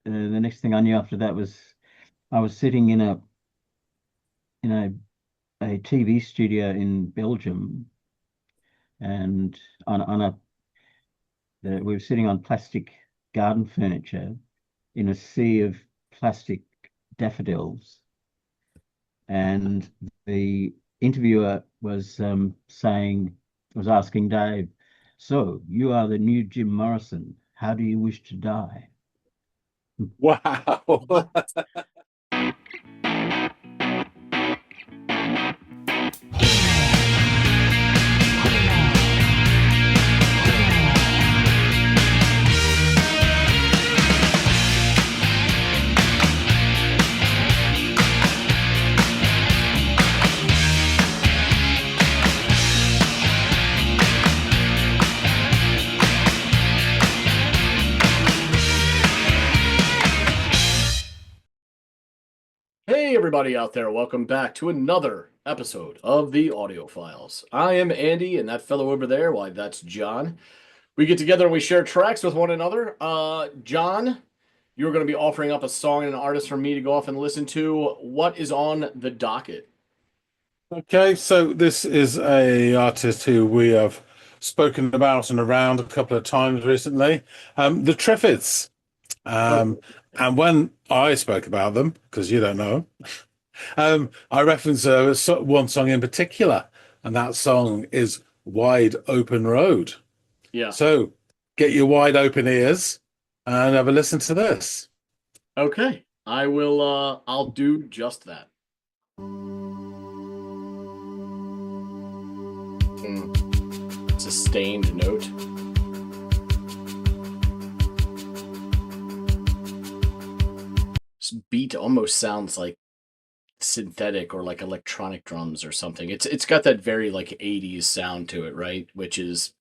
the next thing I knew after that was I was sitting in a TV studio in Belgium, and on a we were sitting on plastic garden furniture in a sea of plastic daffodils, and the interviewer was asking Dave, "So you are the new Jim Morrison. How do you wish to die?" Wow. Hey, everybody out there. Welcome back to another episode of the Audiophiles. I am Andy, and that fellow over there, why, that's John. We get together and we share tracks with one another. John, you're going to be offering up a song and an artist for me to go off and listen to. What is on the docket? Okay, so this is a artist who we have spoken about and around a couple of times recently, the Triffids. Oh, Um, and when I spoke about them, because you don't know, I referenced one song in particular, and that song is "Wide Open Road." yeah. So get your wide open ears and have a listen to this. Okay. I will, I'll do just that. Sustained note. This beat almost sounds like synthetic or like electronic drums or something. It's got that very like 80s sound to it, right? Which is,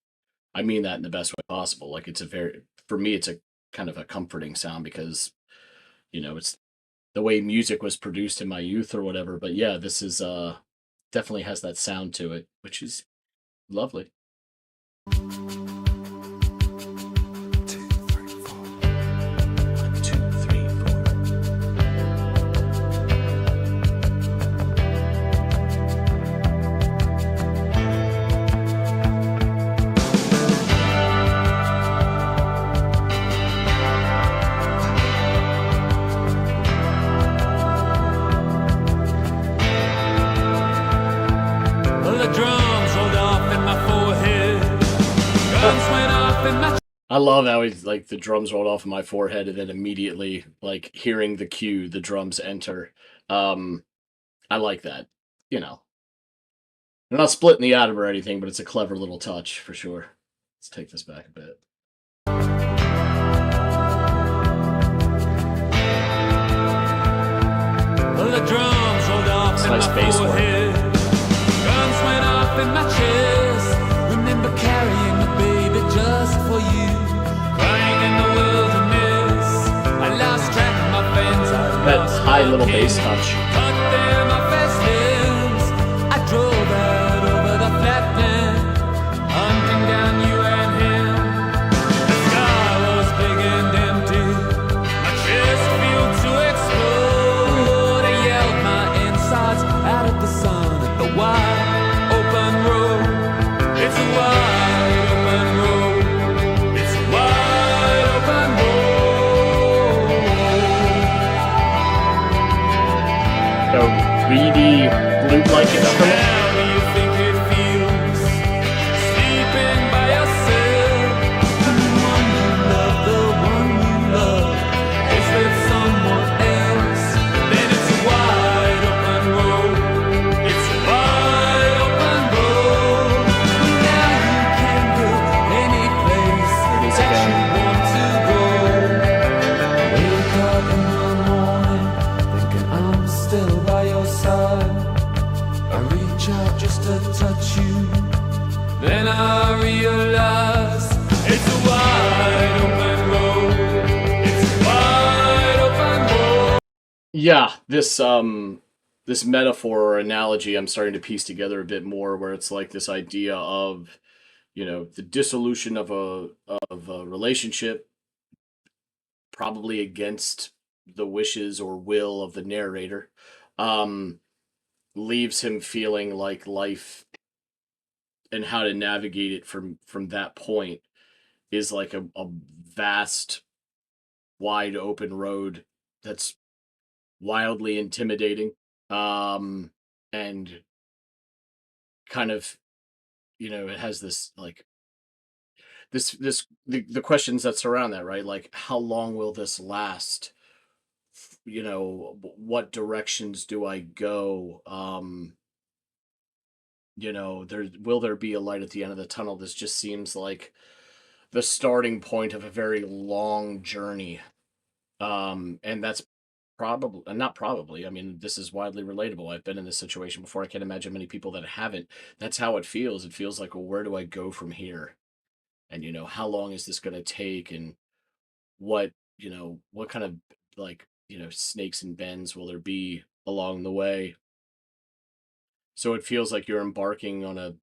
I mean that in the best way possible. Like it's a very, for me it's a kind of a comforting sound because, it's the way music was produced in my youth or whatever. But yeah, this is definitely has that sound to it, which is lovely. One, two, three, four. Well, the drums rolled off in my forehead. Guns went off in my. I love how he's like the drums rolled off of my forehead and then immediately like hearing the cue, the drums enter. Um, I like that. You know, they're not splitting the atom or anything, but it's a clever little touch for sure. Let's take this back a bit. Well, the drums rolled off It's in nice my bass work. forehead. Guns went off in my chest. Remember carrying the baby just for you. Crying in the wilderness. I lost track of my fence. That high little bass touch. Cut them off as limbs. I drove out over the flatland, hunting down you and him. The sky was big and empty. My chest felt to explode. I yelled my insides out of the sun at the wide open road. It's a wide open road. It's a wide open road. A reedy flute-like instrument. How do you think it feels sleeping by yourself? The one you love, the one you love is with someone else. Then it's a wide open road. It's a wide open road. Now you can go any place There it is that again. you want to go. Wake up in the morning thinking I'm still by your side. I reach out just to touch you. Then I realize it's a wide open road. It's a wide open road. Yeah, this metaphor or analogy I'm starting to piece together a bit more where it's like this idea of, the dissolution of a relationship, probably against the wishes or will of the narrator, um, leaves him feeling like life and how to navigate it from that point is like a vast, wide open road that's wildly intimidating, um, and kind of, it has this like the questions that surround that, right? Like, how long will this last? What directions do I go? There be a light at the end of the tunnel? This just seems like the starting point of a very long journey. And that's probably, not probably, I mean, this is widely relatable. I've been in this situation before. I can't imagine many people that haven't. That's how it feels. It feels like, well, where do I go from here? And, how long is this going to take? And what kind of, like, snakes and bends will there be along the way? So it feels like you're embarking on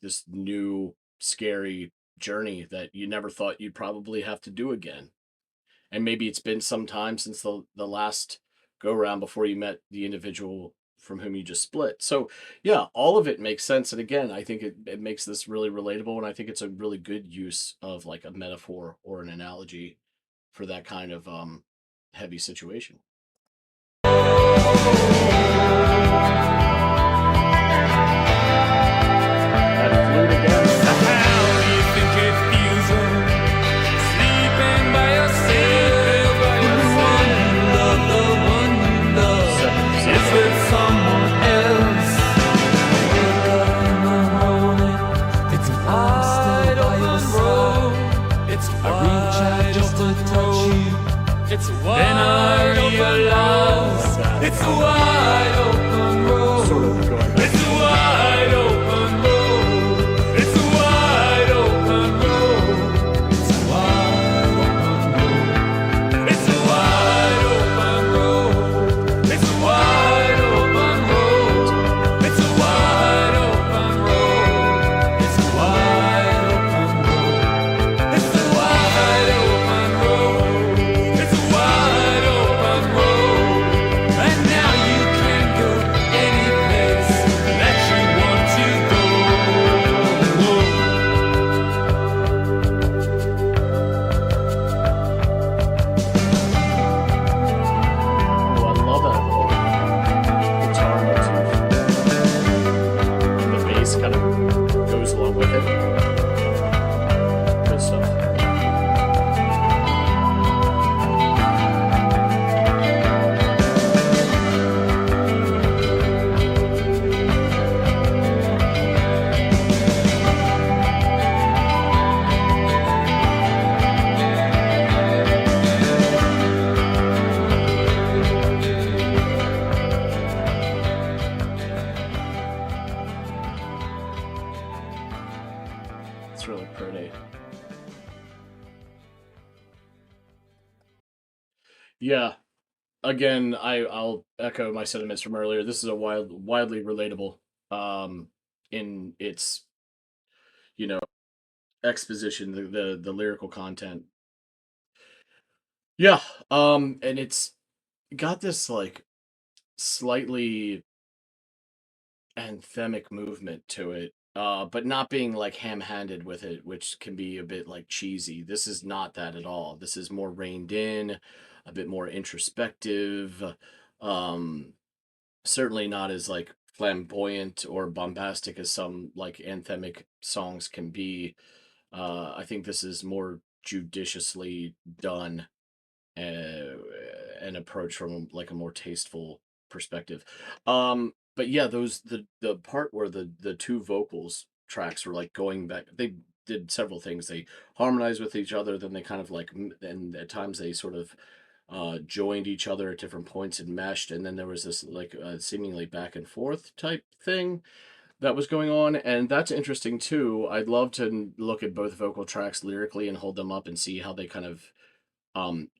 this new scary journey that you never thought you'd probably have to do again. And maybe it's been some time since the last go round before you met the individual from whom you just split. So yeah, all of it makes sense. And again, I think it makes this really relatable, and I think it's a really good use of like a metaphor or an analogy for that kind of heavy situation. That flute again. How do you think it feels sleeping by yourself? The wonder is with someone else. In the morning, it's an wide open road. It's wide open road. It's wide. Then I realize it's a wide open road. Sort of going back. It's a wide open road. It's a wide open road. It's a wide open road. It's a wide open road. It's a wide open road. It's a wide open road. It's a wide open road. It's a wide open road. It's a wide open road. And now you can go any place that you want to go. Oh, I love that little guitar motif. And the bass kind of goes along with it. Good stuff. It's really pretty. Yeah. Again, I'll echo my sentiments from earlier. This is a widely relatable in its, exposition, the lyrical content. Yeah. And it's got this like slightly anthemic movement to it, but not being like ham-handed with it, which can be a bit like cheesy. This is not that at all. This is more reined in, a bit more introspective. Um, Certainly not as like flamboyant or bombastic as some like anthemic songs can be. I think this is more judiciously done, uh, an approach from like a more tasteful perspective. But yeah, the part where the two vocals tracks were like going back, they did several things. They harmonized with each other, then they kind of like, and at times they sort of joined each other at different points and meshed, and then there was this like seemingly back and forth type thing that was going on, and that's interesting too. I'd love to look at both vocal tracks lyrically and hold them up and see how they kind of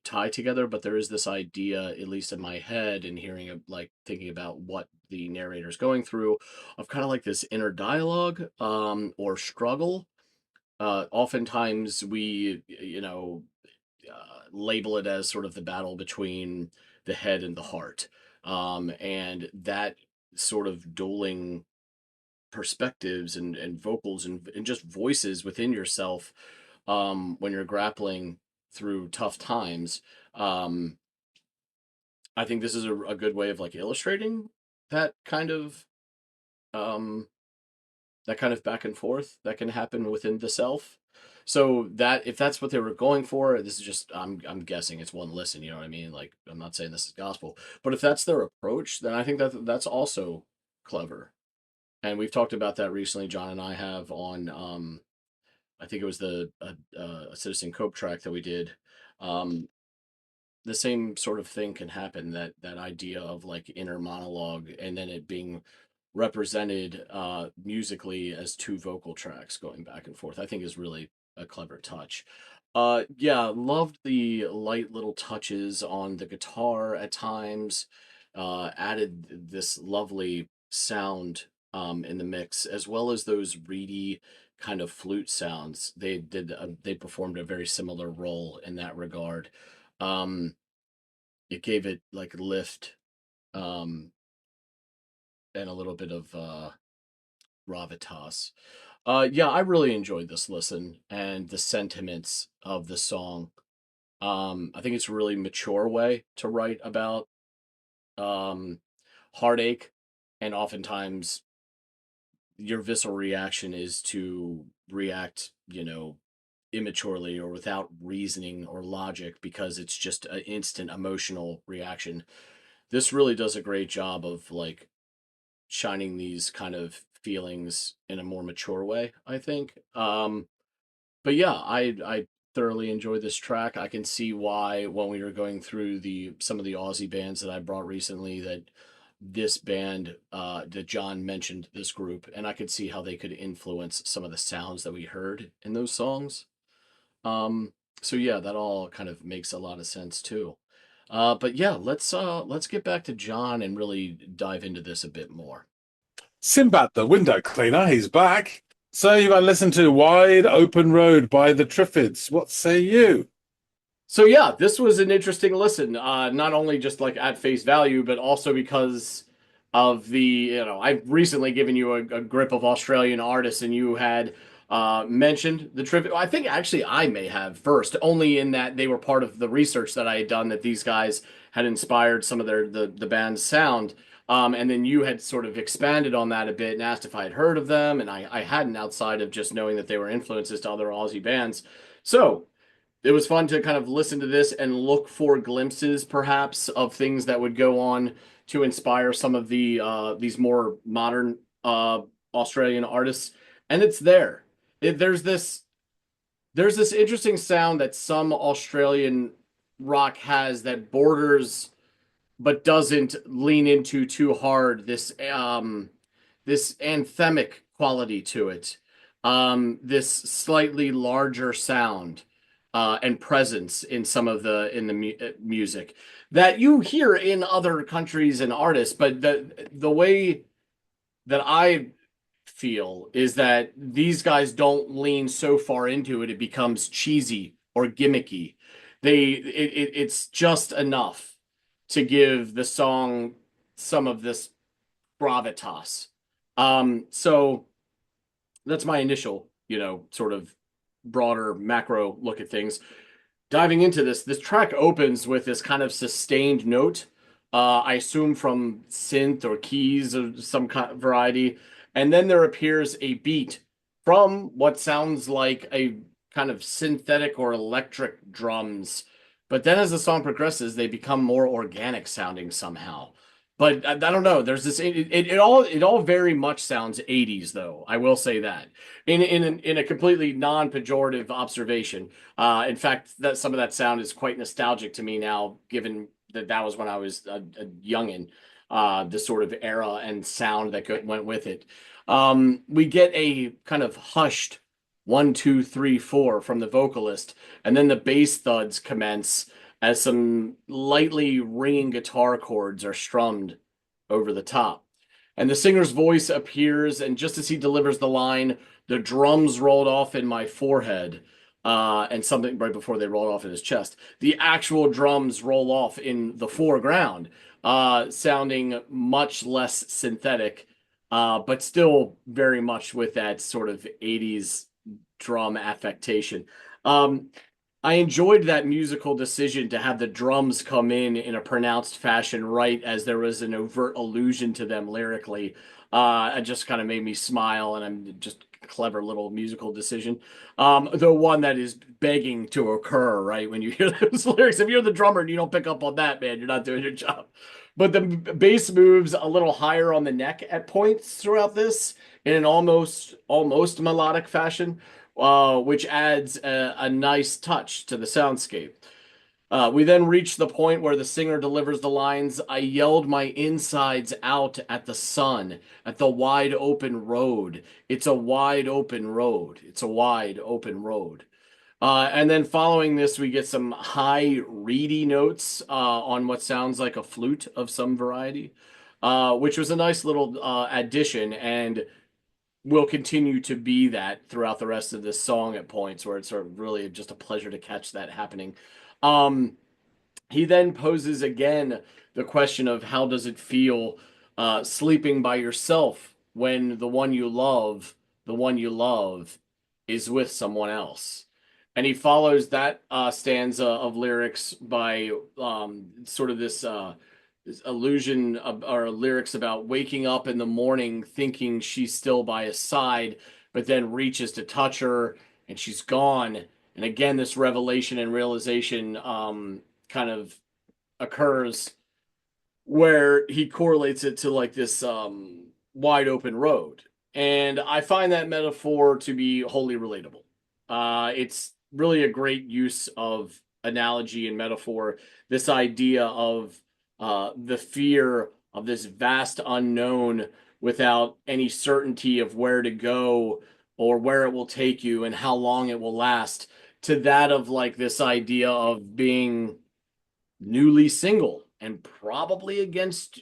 tie together. But there is this idea, at least in my head, and hearing like thinking about what the narrator's going through, of kind of like this inner dialogue or struggle. Oftentimes we, label it as sort of the battle between the head and the heart. And that sort of dueling perspectives and vocals and just voices within yourself when you're grappling through tough times. Um, I think this is a good way of like illustrating that kind of um, that kind of back and forth that can happen within the self. So that if that's what they were going for, this is just I'm guessing it's one listen, you know what I mean? Like I'm not saying this is gospel, but if that's their approach, then I think that that's also clever. And we've talked about that recently. John and I have on I think it was the a Citizen Cope track that we did. Um, the same sort of thing can happen, that idea of like inner monologue and then it being represented musically as two vocal tracks going back and forth, I think is really a clever touch. Yeah, loved the light little touches on the guitar at times. Added this lovely sound in the mix, as well as those reedy kind of flute sounds. They performed a very similar role in that regard. um it gave it like lift, um and a little bit of gravitas. Yeah, I really enjoyed this listen and the sentiments of the song. I think it's a really mature way to write about um heartache, and oftentimes your visceral reaction is to react, immaturely or without reasoning or logic because it's just an instant emotional reaction. This really does a great job of like shining these kind of feelings in a more mature way, I think. But yeah, I thoroughly enjoyed this track. I can see why when we were going through the some of the Aussie bands that I brought recently that this band that John mentioned this group, and I could see how they could influence some of the sounds that we heard in those songs. Um, so yeah, that all kind of makes a lot of sense too. But yeah, let's get back to John and really dive into this a bit more. Sinbad the window cleaner, he's back. So you've listened to Wide Open Road by the Triffids. What say you? So yeah, this was an interesting listen. Not only just like at face value, but also because of I've recently given you a grip of Australian artists, and you had mentioned the trip. I think actually I may have first, only in that they were part of the research that I had done that these guys had inspired some of the band's sound. And then you had sort of expanded on that a bit and asked if I had heard of them, and I hadn't, outside of just knowing that they were influences to other Aussie bands. So it was fun to kind of listen to this and look for glimpses, perhaps, of things that would go on to inspire some of these more modern Australian artists. And it's there. There's this interesting sound that some Australian rock has that borders but doesn't lean into too hard. This anthemic quality to it. This slightly larger sound and presence in some of the music that you hear in other countries and artists, but the way that I feel is that these guys don't lean so far into it becomes cheesy or gimmicky. It's just enough to give the song some of this gravitas. So that's my initial, sort of broader macro look at things. Diving into this track opens with this kind of sustained note. I assume from synth or keys of some kind of variety, and then there appears a beat from what sounds like a kind of synthetic or electric drums. But then as the song progresses, they become more organic sounding somehow. But I don't know. There's this. It all very much sounds 80s, though. I will say that in a completely non-pejorative observation. In fact, that some of that sound is quite nostalgic to me now, given that was when I was a youngin. The sort of era and sound that went with it. We get a kind of hushed 1, 2, 3, 4 from the vocalist, and then the bass thuds commence as some lightly ringing guitar chords are strummed over the top. And the singer's voice appears, and just as he delivers the line, the drums rolled off in my forehead. and something right before they roll off in his chest. The actual drums roll off in the foreground, sounding much less synthetic, but still very much with that sort of 80s drum affectation. I enjoyed that musical decision to have the drums come in a pronounced fashion right as there was an overt allusion to them lyrically. It just kind of made me smile, and I'm just a clever little musical decision. The one that is begging to occur, right? When you hear those lyrics, if you're the drummer and you don't pick up on that, man, you're not doing your job. But the bass moves a little higher on the neck at points throughout this in an almost melodic fashion, which adds a nice touch to the soundscape. We then reach the point where the singer delivers the lines, "I yelled my insides out at the sun, at the wide open road. It's a wide open road. It's a wide open road." And then following this, we get some high reedy notes on what sounds like a flute of some variety, which was a nice little addition, and will continue to be that throughout the rest of this song at points where it's sort of really just a pleasure to catch that happening. He then poses again the question of how does it feel sleeping by yourself when the one you love, is with someone else. And he follows that stanza of lyrics by sort of this allusion or lyrics about waking up in the morning thinking she's still by his side, but then reaches to touch her and she's gone. And again, this revelation and realization kind of occurs where he correlates it to like this wide open road. And I find that metaphor to be wholly relatable. It's really a great use of analogy and metaphor. This idea of the fear of this vast unknown without any certainty of where to go or where it will take you and how long it will last, to that of like this idea of being newly single and probably against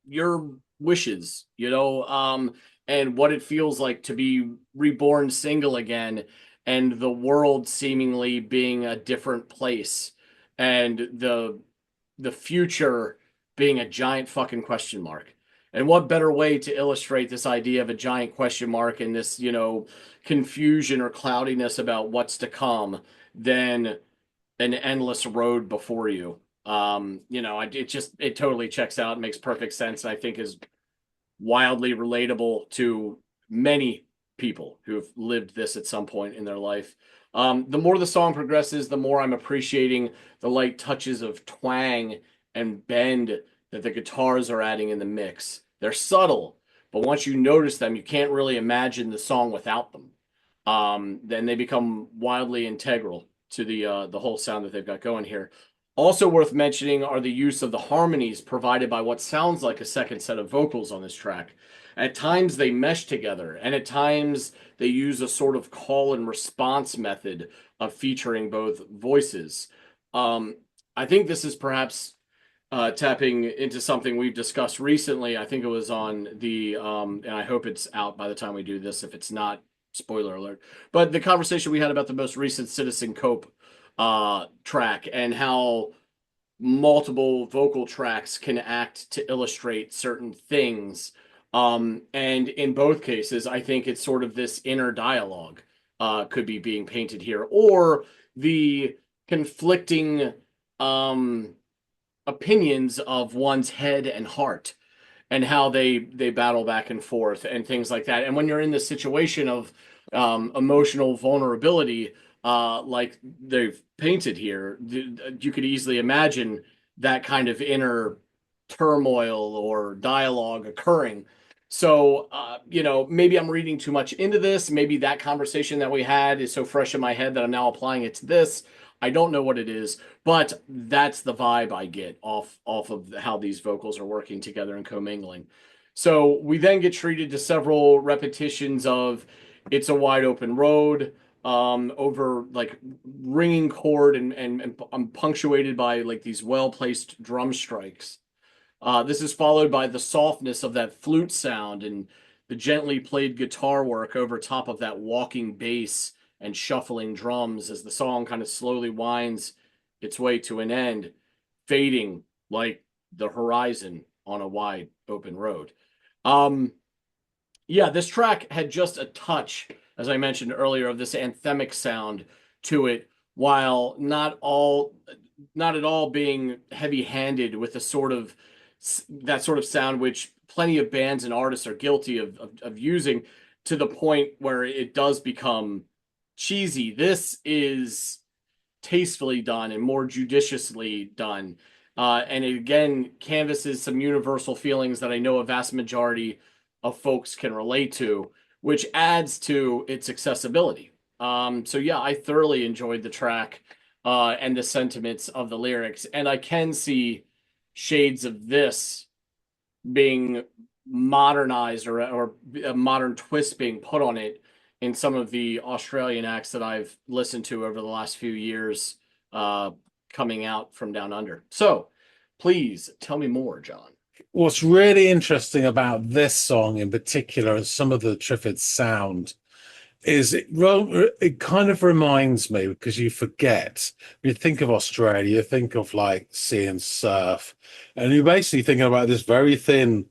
your wishes, and what it feels like to be reborn single again, and the world seemingly being a different place, and the future being a giant fucking question mark. And what better way to illustrate this idea of a giant question mark and this, confusion or cloudiness about what's to come than an endless road before you. It totally checks out, makes perfect sense, and I think is wildly relatable to many people who have lived this at some point in their life. The more the song progresses, the more I'm appreciating the light touches of twang and bend that the guitars are adding in the mix. They're subtle, but once you notice them, you can't really imagine the song without them. Then they become wildly integral to the whole sound that they've got going here. Also worth mentioning are the use of the harmonies provided by what sounds like a second set of vocals on this track. At times they mesh together, and at times they use a sort of call and response method of featuring both voices. I think this is perhaps tapping into something we've discussed recently. I think it was on the, and I hope it's out by the time we do this. If it's not, spoiler alert. But the conversation we had about the most recent Citizen Cope track and how multiple vocal tracks can act to illustrate certain things. And in both cases, I think it's sort of this inner dialogue could be being painted here, or the conflicting opinions of one's head and heart, and how they battle back and forth and things like that. And when you're in this situation of emotional vulnerability, like they've painted here, you could easily imagine that kind of inner turmoil or dialogue occurring. So, maybe I'm reading too much into this. Maybe that conversation that we had is so fresh in my head that I'm now applying it to this. I don't know what it is, but that's the vibe I get off of how these vocals are working together and commingling. So we then get treated to several repetitions of "It's a Wide Open Road," over like ringing chord and punctuated by like these well-placed drum strikes. This is followed by the softness of that flute sound and the gently played guitar work over top of that walking bass and shuffling drums as the song kind of slowly winds its way to an end, fading like the horizon on a wide open road. Yeah, this track had just a touch, as I mentioned earlier, of this anthemic sound to it, while not at all being heavy-handed with that sort of sound which plenty of bands and artists are guilty of using, to the point where it does become cheesy. This is tastefully done and more judiciously done. And it again canvases some universal feelings that I know a vast majority of folks can relate to, which adds to its accessibility. So yeah, I thoroughly enjoyed the track and the sentiments of the lyrics, and I can see shades of this being modernized, or a modern twist being put on it in some of the Australian acts that I've listened to over the last few years coming out from down under. So please tell me more, John. What's really interesting about this song in particular, and some of the Triffids sound, is it kind of reminds me, because you forget, you think of Australia, you think of like sea and surf, and you're basically thinking about this very thin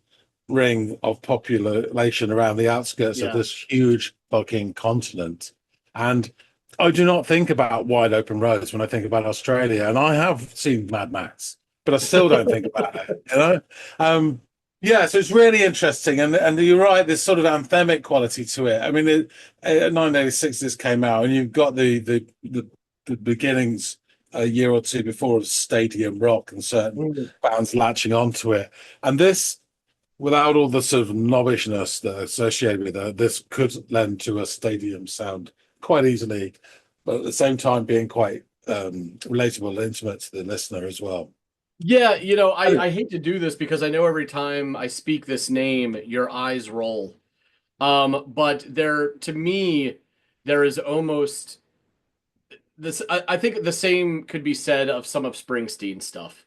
ring of population around the outskirts of this huge fucking continent. And I do not think about wide open roads when I think about Australia. And I have seen Mad Max, but I still don't think about it, you know? Yeah, so it's really interesting. And you're right, there's sort of anthemic quality to it. I mean, 1986 this came out, and you've got the beginnings a year or two before of stadium rock and certain bands latching onto it. And this, without all the sort of knobbishness that are associated with it, this could lend to a stadium sound quite easily, but at the same time being quite relatable and intimate to the listener as well. Yeah, I hate to do this because I know every time I speak this name, your eyes roll. But to me, there is almost this. I think the same could be said of some of Springsteen stuff,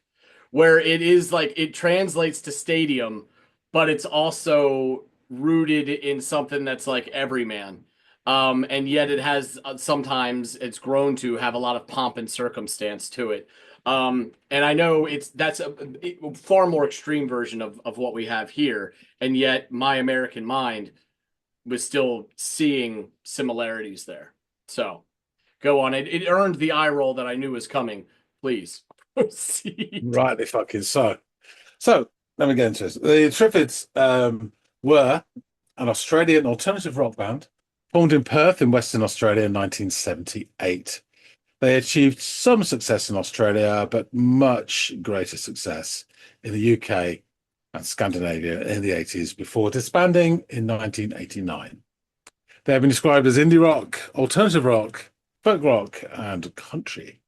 where it is like it translates to stadium, but it's also rooted in something that's like everyman. And yet it has sometimes it's grown to have a lot of pomp and circumstance to it. And I know that's a far more extreme version of what we have here, and yet my American mind was still seeing similarities there. So go on. It earned the eye roll that I knew was coming. Please proceed. Rightly fucking so. So let me get into this. The Triffids were an Australian alternative rock band formed in Perth in Western Australia in 1978. They achieved some success in Australia, but much greater success in the UK and Scandinavia in the 80s before disbanding in 1989. They have been described as indie rock, alternative rock, folk rock, and country.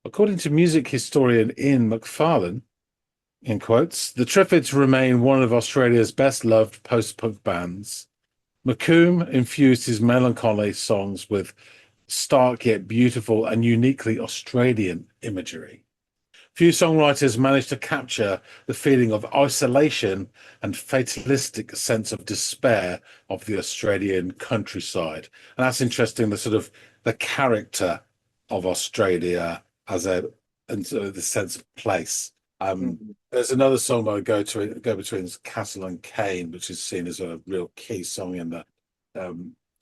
According to music historian Ian McFarlane, in quotes, the Triffids remain one of Australia's best-loved post-punk bands. McComb infused his melancholy songs with stark yet beautiful and uniquely Australian imagery. Few songwriters managed to capture the feeling of isolation and fatalistic sense of despair of the Australian countryside. And that's interesting, the character of Australia and sort of the sense of place. There's another song that I go between Castle and Cane, which is seen as a real key song in the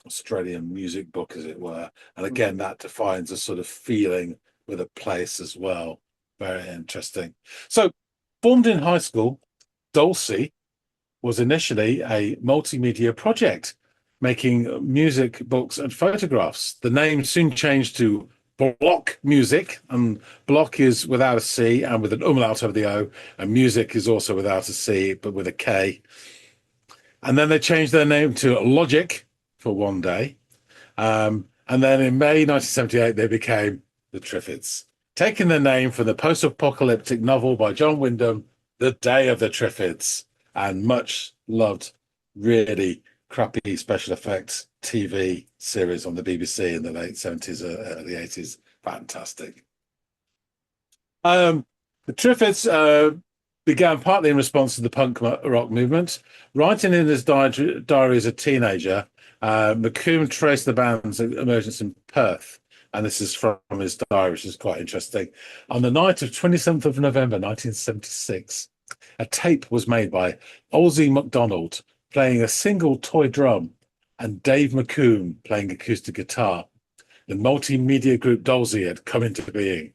Australian music book, as it were. And again, that defines a sort of feeling with a place as well. Very interesting. So, formed in high school, Dulcie was initially a multimedia project, making music books and photographs. The name soon changed to Block Music, and block is without a C and with an umlaut over the O, and music is also without a C but with a K. And then they changed their name to Logic for one day. And then in May 1978, they became the Triffids, taking their name from the post-apocalyptic novel by John Wyndham, The Day of the Triffids, and much loved, really crappy special effects TV series on the BBC in the late 70s, early 80s. Fantastic. The Triffids began partly in response to the punk rock movement. Writing in his diary as a teenager, McComb traced the band's emergence in Perth, and this is from his diary, which is quite interesting. On the night of 27th of November 1976, a tape was made by Olsey MacDonald playing a single toy drum and Dave McComb playing acoustic guitar. The multimedia group Dolsey had come into being.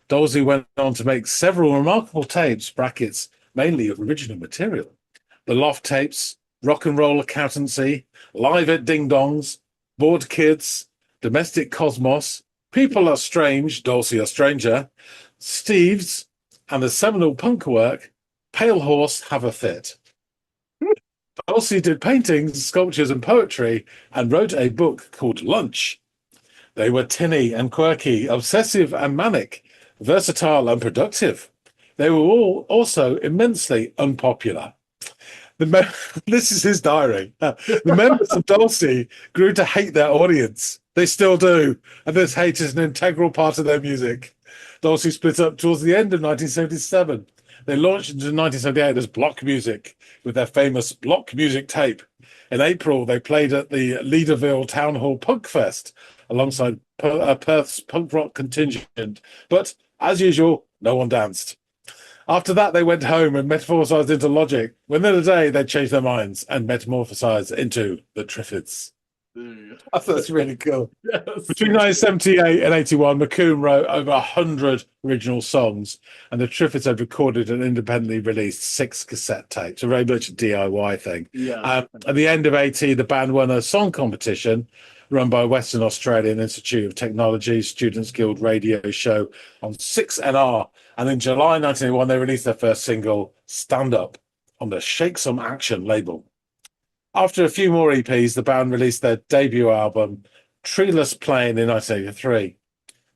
Dolsey went on to make several remarkable tapes, brackets, mainly of original material. The Loft tapes, Rock and Roll Accountancy, Live at Ding Dongs, Bored Kids, Domestic Cosmos, People Are Strange, Dolsey a Stranger, Steve's, and the seminal punk work, Pale Horse Have a Fit. Dolsey did paintings, sculptures, and poetry, and wrote a book called Lunch. They were tinny and quirky, obsessive and manic, versatile and productive. They were all also immensely unpopular. This is his diary. The members of Dolsey grew to hate their audience. They still do, and this hate is an integral part of their music. Dolsey split up towards the end of 1977. They launched into 1978 as Block Music with their famous Block Music tape. In April, they played at the Leaderville Town Hall Punk Fest alongside Perth's punk rock contingent. But, as usual, no one danced. After that, they went home and metamorphosized into Logic. Within a day, they changed their minds and metamorphosized into the Triffids. I thought that's really cool. Yes. Between 1978 and 81, McComb wrote over 100 original songs, and the Triffids had recorded and independently released 6 cassette tapes, a very much a DIY thing. Yeah. At the end of 80, the band won a song competition run by Western Australian Institute of Technology Students Guild radio show on 6NR. And in July 1981, they released their first single, Stand Up, on the Shake Some Action label. After a few more EPs, the band released their debut album, Treeless Plain, in 1983.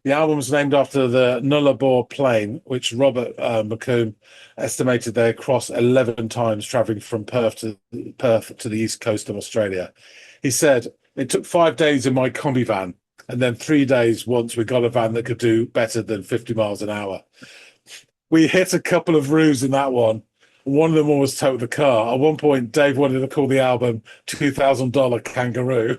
The album was named after the Nullarbor Plain, which Robert McComb estimated they crossed 11 times, travelling from Perth to the east coast of Australia. He said, "It took 5 days in my combi van, and then 3 days once we got a van that could do better than 50 miles an hour. We hit a couple of roofs in that one. One of them almost towed the car. At one point, Dave wanted to call the album $2,000 Kangaroo."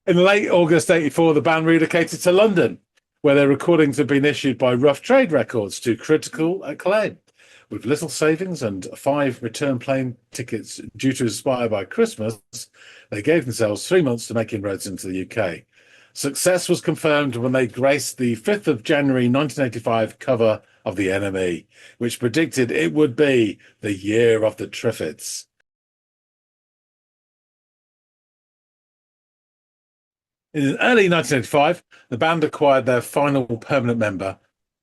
In late August 84, the band relocated to London, where their recordings had been issued by Rough Trade Records to critical acclaim. With little savings and 5 return plane tickets due to expire by Christmas, they gave themselves 3 months to make inroads into the UK. Success was confirmed when they graced the 5th of January 1985 cover of The NME, which predicted it would be the year of the Triffids. In early 1985, the band acquired their final permanent member,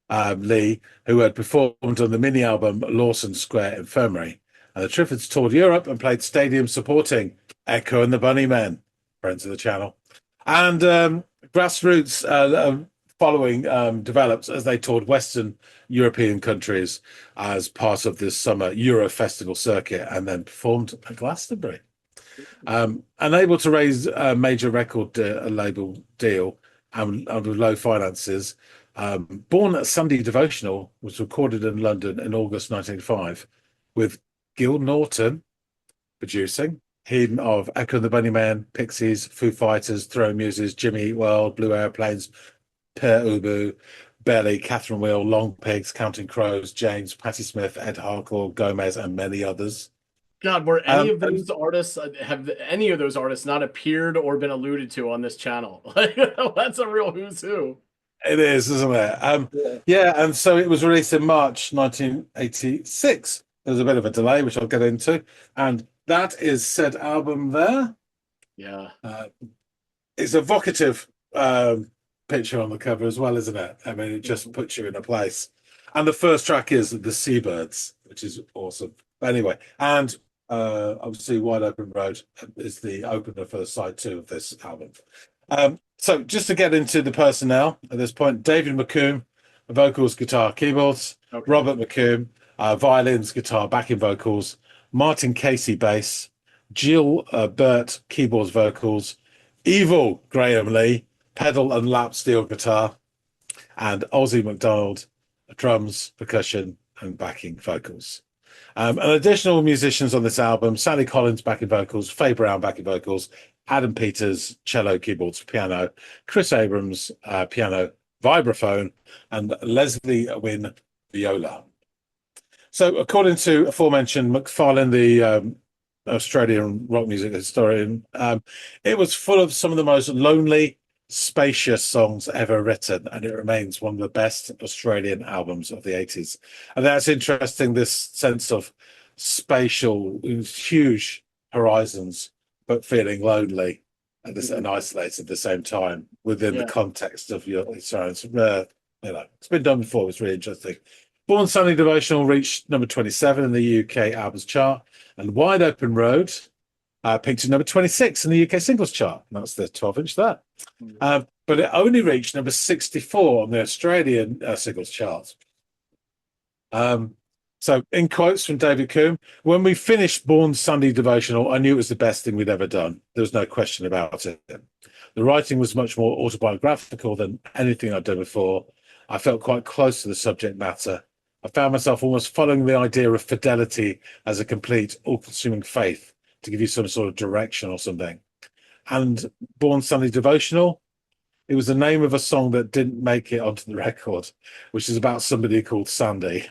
Lee, who had performed on the mini-album Lawson Square Infirmary. And the Triffids toured Europe and played stadiums supporting Echo and the Bunnymen, friends of the channel. And grassroots following developed as they toured Western European countries as part of this summer Euro Festival circuit and then performed at Glastonbury. Unable to raise a major record label deal and with low finances, Born at Sunday Devotional was recorded in London in August 1985 with Gil Norton producing, him of Echo and the Bunnymen, Pixies, Foo Fighters, Throwing Muses, Jimmy Eat World, Blue Airplanes, Per Ubu, Belly, Catherine Wheel, Long Pigs, Counting Crows, James, Patti Smith, Ed Harcourt, Gomez, and many others. God, were any of those artists have any of those artists not appeared or been alluded to on this channel? That's a real who's who. It is, isn't it? Yeah, and so it was released in March 1986. There's a bit of a delay, which I'll get into, and that is said album there. Yeah, it's a evocative picture on the cover as well, isn't it? I mean, it just puts you in a place. And the first track is The Seabirds, which is awesome. Anyway, and obviously Wide Open Road is the opener for side 2 of this album. So just to get into the personnel at this point, David McComb, vocals, guitar, keyboards. Okay. Robert McComb, violins, guitar, backing vocals. Martin Casey, bass. Jill Burt, keyboards, vocals. Evil Graham Lee, pedal and lap steel guitar. And Ozzy McDonald, drums, percussion, and backing vocals. And additional musicians on this album: Sally Collins backing vocals, Faye Brown backing vocals, Adam Peters cello, keyboards, piano, Chris Abrams piano, vibraphone, and Leslie Wynn viola. So, according to aforementioned McFarlane, the Australian rock music historian, it was full of some of the most lonely, spacious songs ever written, and it remains one of the best Australian albums of the 80s. And that's interesting, this sense of spatial, huge horizons, but feeling lonely and isolated at the same time within the context of your surroundings. It's been done before. It's really interesting. Born Sunny Devotional reached number 27 in the UK albums chart, and Wide Open Road peaked at number 26 in the UK singles chart. And that's the 12-inch there. But it only reached number 64 on the Australian singles chart. So, in quotes from David Coombe, when we finished Born Sunday Devotional, I knew it was the best thing we'd ever done. There was no question about it. The writing was much more autobiographical than anything I'd done before. I felt quite close to the subject matter. I found myself almost following the idea of fidelity as a complete, all-consuming faith to give you some sort of direction or something. And Born Sunday Devotional, it was the name of a song that didn't make it onto the record, which is about somebody called Sandy.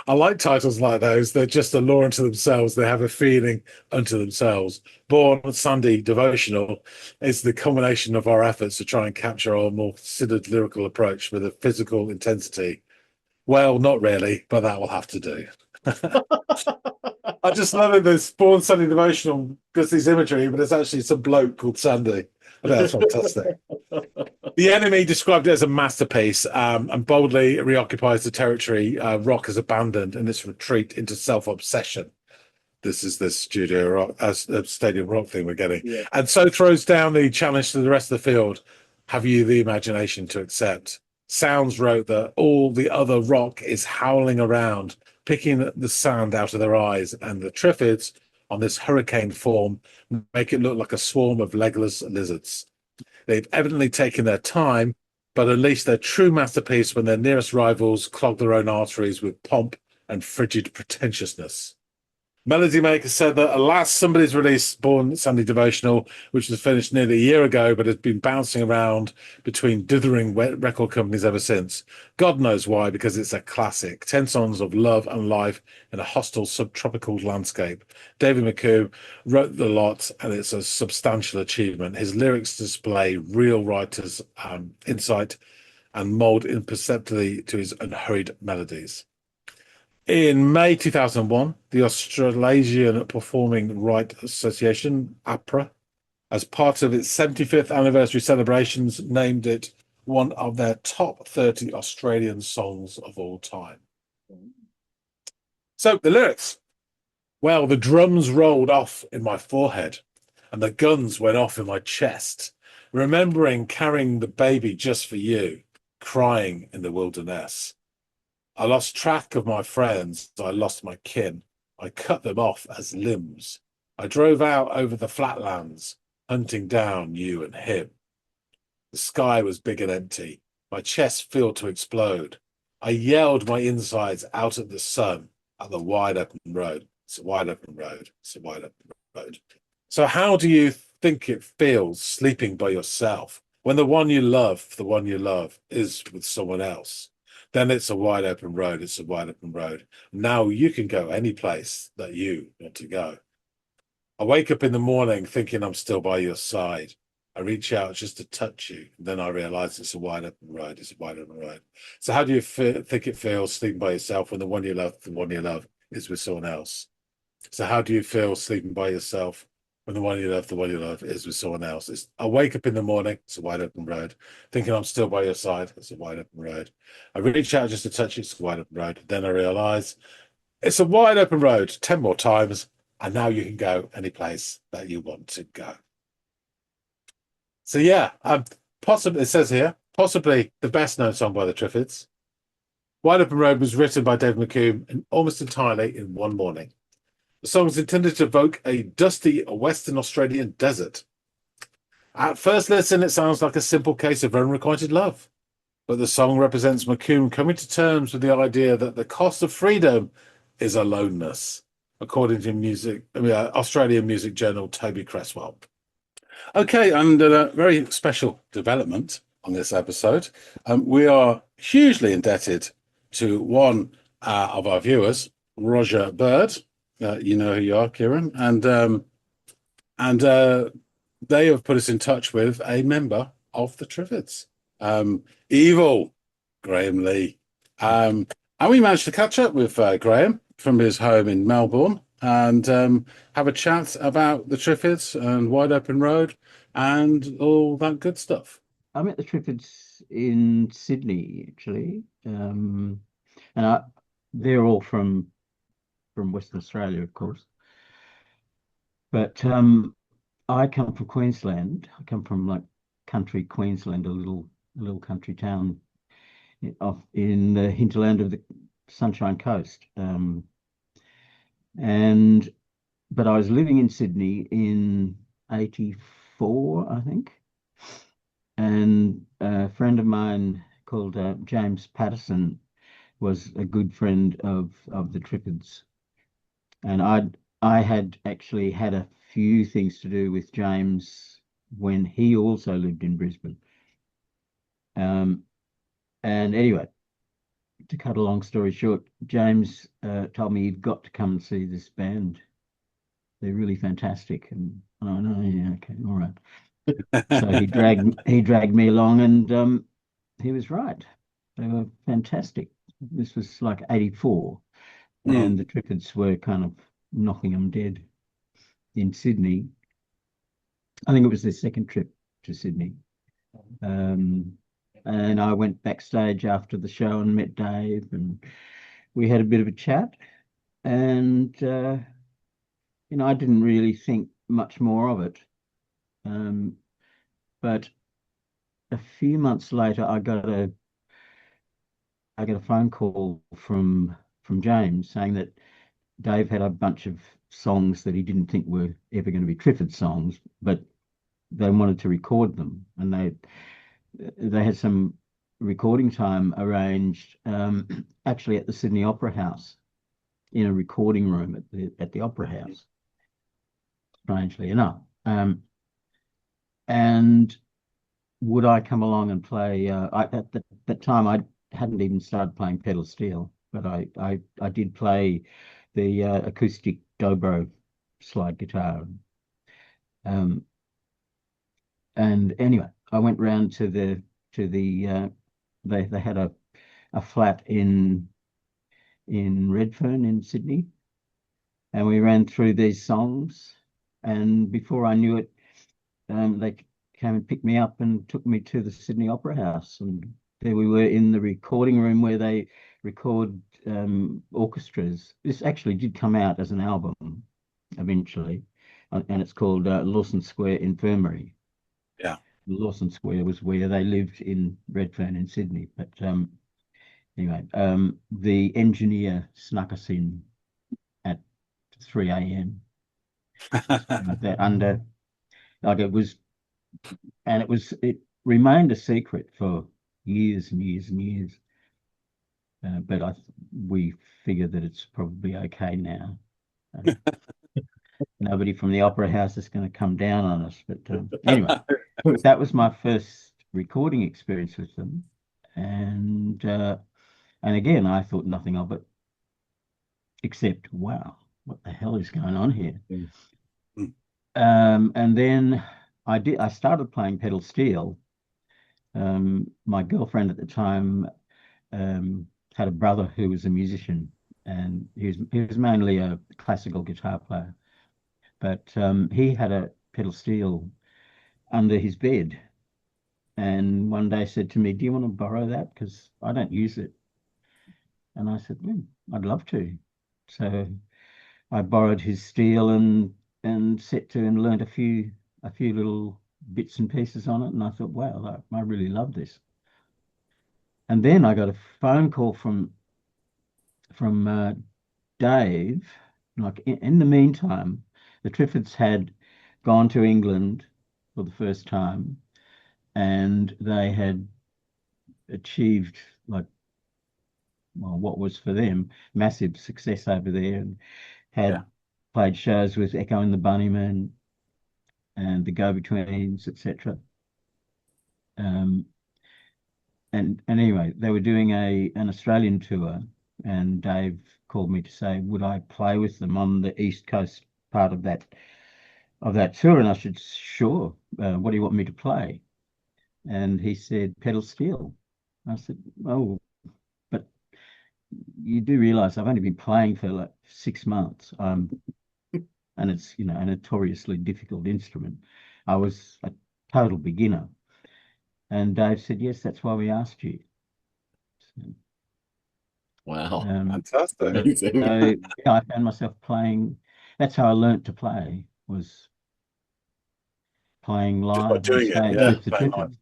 I like titles like those. They're just a law unto themselves. They have a feeling unto themselves. Born Sunday Devotional is the culmination of our efforts to try and capture our more considered lyrical approach with a physical intensity. Well, not really, but that will have to do. I just love it. This Born Sunday Devotional because these imagery, but it's actually some bloke called Sandy. I think that's fantastic. The Enemy described it as a masterpiece and boldly reoccupies the territory rock has abandoned in its retreat into self-obsession. This is the studio rock, stadium rock thing we're getting. Yeah. And so throws down the challenge to the rest of the field. Have you the imagination to accept? Sounds wrote that all the other rock is howling around, picking the sand out of their eyes, and the Triffids, on this hurricane form, make it look like a swarm of legless lizards. They've evidently taken their time, but unleashed their true masterpiece when their nearest rivals clog their own arteries with pomp and frigid pretentiousness. Melody Maker said that, alas, somebody's released Born Sunday Devotional, which was finished nearly a year ago, but has been bouncing around between dithering record companies ever since. God knows why, because it's a classic. 10 songs of love and life in a hostile subtropical landscape. David McComb wrote the lot, and it's a substantial achievement. His lyrics display real writer's insight and mould imperceptibly to his unhurried melodies. In May 2001, the Australasian Performing Right Association, APRA, as part of its 75th anniversary celebrations, named it one of their top 30 Australian songs of all time. So the lyrics. Well, the drums rolled off in my forehead and the guns went off in my chest, remembering carrying the baby just for you, crying in the wilderness. I lost track of my friends. I lost my kin. I cut them off as limbs. I drove out over the flatlands, hunting down you and him. The sky was big and empty. My chest filled to explode. I yelled my insides out at the sun at the wide open road. It's a wide open road. It's a wide open road. So how do you think it feels sleeping by yourself when the one you love, is with someone else? Then it's a wide open road. It's a wide open road. Now you can go any place that you want to go. I wake up in the morning thinking I'm still by your side. I reach out just to touch you. Then I realize it's a wide open road. It's a wide open road. So how do you think it feels sleeping by yourself when the one you love, is with someone else? So how do you feel sleeping by yourself when the one you love, is with someone else? I wake up in the morning, it's a wide open road. Thinking I'm still by your side, it's a wide open road. I reach out just to touch you, it's a wide open road. Then I realize it's a wide open road 10 more times, and now you can go any place that you want to go. So yeah, possibly, it says here, possibly the best known song by the Triffids. Wide Open Road was written by David McComb almost entirely in one morning. The song is intended to evoke a dusty Western Australian desert. At first listen, it sounds like a simple case of unrequited love. But the song represents McComb coming to terms with the idea that the cost of freedom is aloneness, according to Australian music journal Toby Cresswell. Okay, and a very special development on this episode. We are hugely indebted to one of our viewers, Roger Bird. You know who you are, Kieran, and they have put us in touch with a member of the Triffids, Evil Graham Lee. And we managed to catch up with Graham from his home in Melbourne and have a chat about the Triffids and Wide Open Road and all that good stuff. I met the Triffids in Sydney, actually, and they're all from Western Australia, of course. But I come from Queensland. I come from like country Queensland, a little country town off in the hinterland of the Sunshine Coast. But I was living in Sydney in '84, I think, and a friend of mine called James Patterson was a good friend of the Triffids, and I had actually had a few things to do with James when he also lived in Brisbane. And anyway, to cut a long story short, James told me you've got to come and see this band. They're really fantastic. And I know, yeah, okay, all right. So he dragged me along, and he was right. They were fantastic. This was like '84, and the Triffids were kind of knocking them dead in Sydney. I think it was their second trip to Sydney. And I went backstage after the show and met Dave, and we had a bit of a chat. And I didn't really think much more of it. But a few months later, I got a phone call from James saying that Dave had a bunch of songs that he didn't think were ever going to be Triffid songs, but they wanted to record them, and they had some recording time arranged actually at the Sydney Opera House, in a recording room at the Opera House, strangely enough. And would I come along and play? At that time, I hadn't even started playing pedal steel, but I did play the acoustic dobro slide guitar. And anyway, I went round to they had a flat in Redfern in Sydney, and we ran through these songs, and before I knew it, they came and picked me up and took me to the Sydney Opera House, and there we were in the recording room where they record orchestras. This actually did come out as an album eventually, and it's called Lawson Square Infirmary. Yeah. Lawson Square was where they lived in Redfern in Sydney. But anyway, the engineer snuck us in at 3 a.m. That under, like it remained a secret for years and years and years. But we figure that it's probably okay now. Nobody from the Opera House is going to come down on us. But anyway, that was my first recording experience with them, and again, I thought nothing of it, except, wow, what the hell is going on here? And then I started playing pedal steel. My girlfriend at the time had a brother who was a musician, and he was mainly a classical guitar player. But he had a pedal steel under his bed, and one day said to me, "Do you want to borrow that? Because I don't use it." And I said, "I'd love to." So I borrowed his steel and set to and learned a few little bits and pieces on it, and I thought, wow, I really love this. And then I got a phone call from Dave. Like in the meantime, the Triffids had gone to England for the first time, and they had achieved like well, what was for them massive success over there, and Yeah. had played shows with Echo and the Bunnymen and the Go-Betweens, etc. Um, and anyway, they were doing an Australian tour, and Dave called me to say, would I play with them on the East Coast part of that tour? And I said, sure. What do you want me to play? And he said, pedal steel. I said, oh, but you do realize I've only been playing for like 6 months. And it's, a notoriously difficult instrument. I was a total beginner. And Dave said, yes, that's why we asked you. So, Wow. Fantastic. Amazing. so yeah, I found myself playing. That's how I learnt to play, was playing Just by live on doing it, stage yeah, with the playing live. Triffids.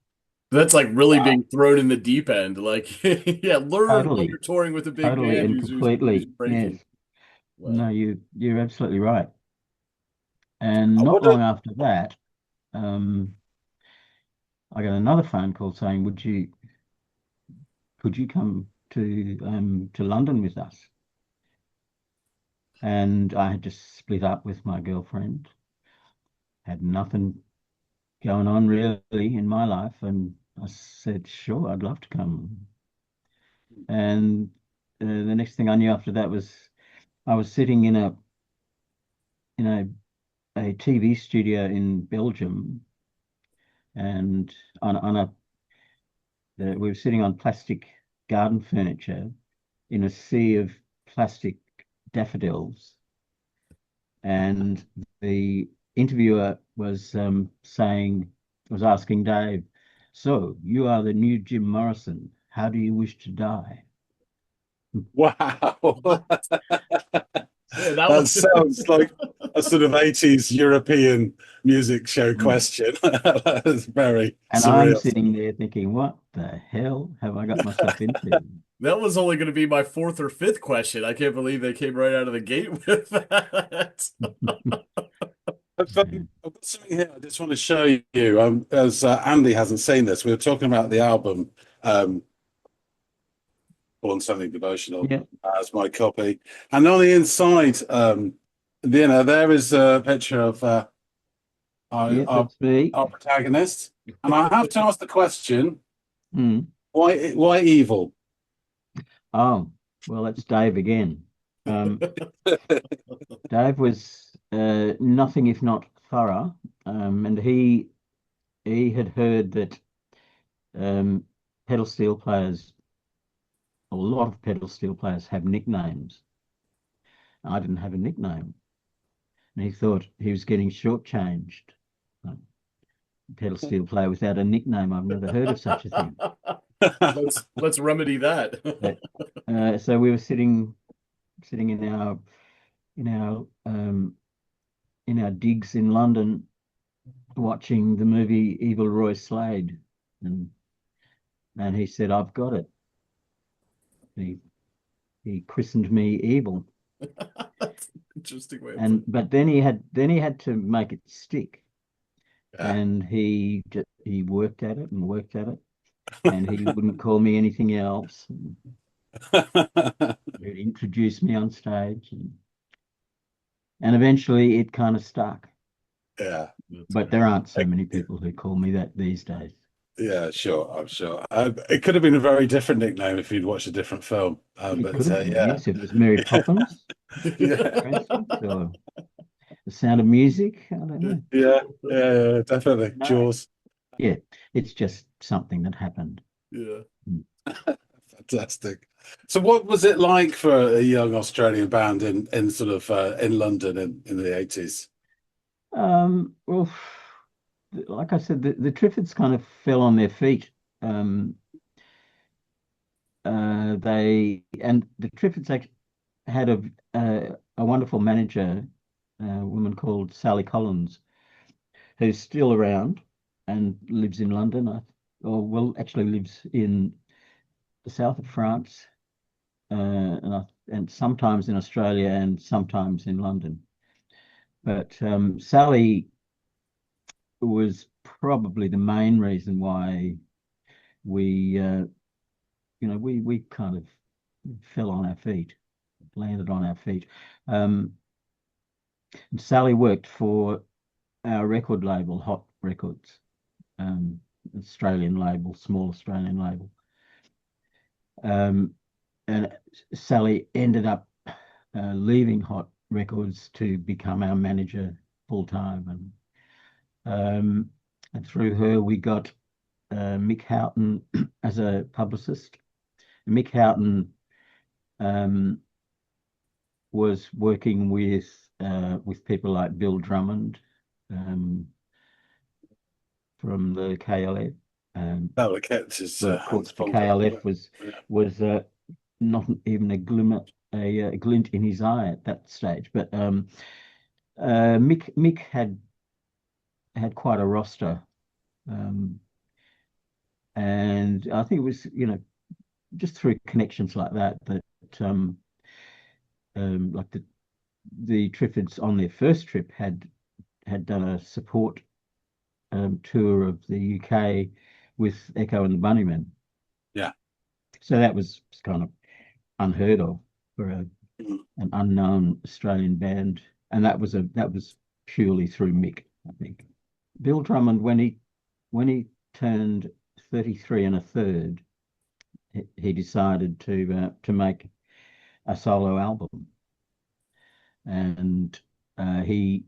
That's like really Wow. being thrown in the deep end. Like, yeah, learn while you're Totally, touring with a big totally band and who's completely. Yes. breaking. No, Wow. you're absolutely right. And I not wonder. long after that, I got another phone call saying, could you come to London with us? And I had just split up with my girlfriend, had nothing going on really in my life, and I said, sure, I'd love to come. And the next thing I knew after that was I was sitting in a TV studio in Belgium, and on a we were sitting on plastic garden furniture in a sea of plastic daffodils, and the interviewer was asking Dave, so you are the new Jim Morrison. How do you wish to die? Wow. Yeah, that That was sounds like a sort of 80s European music show Mm. question. That's very And I'm surreal. sitting there thinking, what the hell have I got myself into? that was only going to be my fourth or fifth question. I can't believe they came right out of the gate with that. I've got something here I just want to show you. As Andy hasn't seen this, we were talking about the album um, Born Something Devotional Yeah, as my copy. And on the inside, there is a picture of our, yeah, our, that's me. our protagonist. And I have to ask the question, Mm. why evil? Oh, well, that's Dave again. Um, Dave was nothing if not thorough, and he had heard that um, pedal steel players, a lot of pedal steel players, have nicknames. I didn't have a nickname, and he thought he was getting shortchanged. Um, pedal steel player without a nickname. I've never heard of such a thing. Let's remedy that. But, so we were sitting in our in our digs in London, watching the movie Evil Roy Slade, and he said, "I've got it." He christened me Evil, That's an interesting way of and putting but then he had to make it stick, Yeah. and he worked at it and worked at it, and he wouldn't call me anything else. He'd introduce me on stage, and eventually it kind of stuck. Yeah. it. But there aren't so many people who call me that these days. Yeah, sure. I'm sure. It could have been a very different nickname if you'd watched a different film. It But could have been, yeah, yes, if it was Mary Poppins, yeah, for instance, or The Sound of Music. I don't know. yeah, definitely. No, Jaws. yeah, it's just something that happened. Yeah. Mm. Fantastic. So, what was it like for a young Australian band in sort of in London in the 80s? Well, like I said, the Triffids kind of fell on their feet. Um, the Triffids had a wonderful manager, a woman called Sally Collins, who's still around and lives in London. Or well, actually lives in the south of France, and sometimes in Australia and sometimes in London. But Sally was probably the main reason why we, we kind of fell on our feet, landed on our feet. And Sally worked for our record label, Hot Records, Australian label, small Australian label. And Sally ended up leaving Hot Records to become our manager full time, and through her we got Mick Houghton as a publicist. Mick Houghton was working with people like Bill Drummond from the KLF. That would kept his Of course, hands the pulled up. KLF Yeah. was not even a glimmer, a glint in his eye at that stage. But Mick had quite a roster, and I think it was just through connections like that like the Triffids on their first trip had done a support tour of the UK with Echo and the Bunnymen. Yeah. So that was kind of unheard of for an unknown Australian band, and that was purely through Mick, I think. Bill Drummond, when he turned 33 and a third, he decided to make a solo album, and he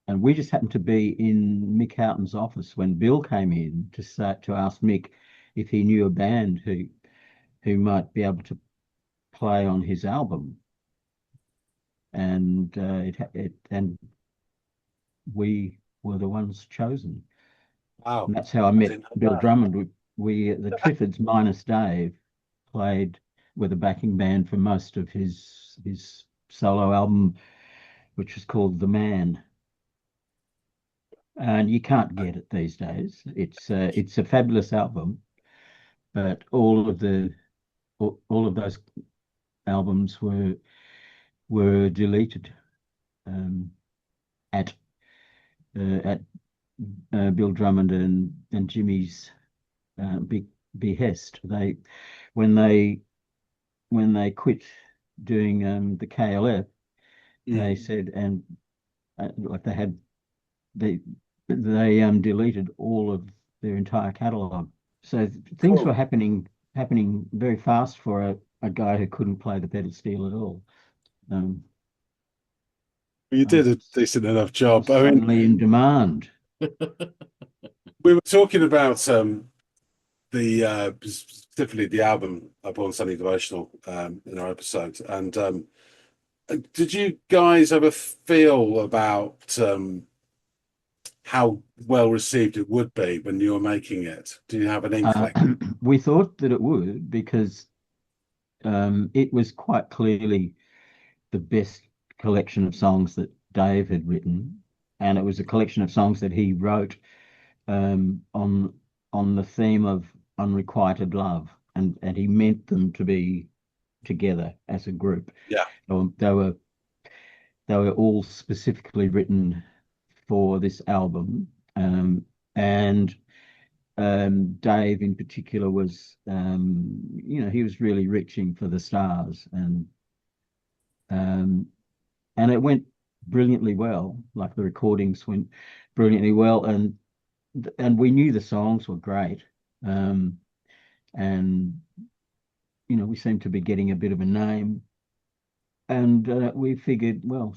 and we just happened to be in Mick Houghton's office when Bill came in to ask Mick if he knew a band who might be able to play on his album, and we were the ones chosen. Wow. And that's how I met Bill Drummond. We the Triffids minus Dave played with a backing band for most of his solo album, which was called The Man. And you can't get it these days. It's a fabulous album, but all of those albums were deleted at Bill Drummond and Jimmy's behest. When they quit doing the KLF, they said, and like they deleted all of their entire catalogue. So things were happening very fast for a guy who couldn't play the pedal steel at all. You did a decent enough job. Suddenly in demand. We were talking about specifically the album Born Sunny Devotional in our episode, and did you guys ever feel about how well received it would be when you were making it? Do you have an inkling? We thought that it would, because it was quite clearly the best collection of songs that Dave had written, and it was a collection of songs that he wrote on the theme of unrequited love, and he meant them to be together as a group. Yeah. They were all specifically written for this album, and Dave in particular was, he was really reaching for the stars, and it went brilliantly well. Like the recordings went brilliantly well, and we knew the songs were great, and we seemed to be getting a bit of a name, and we figured, well,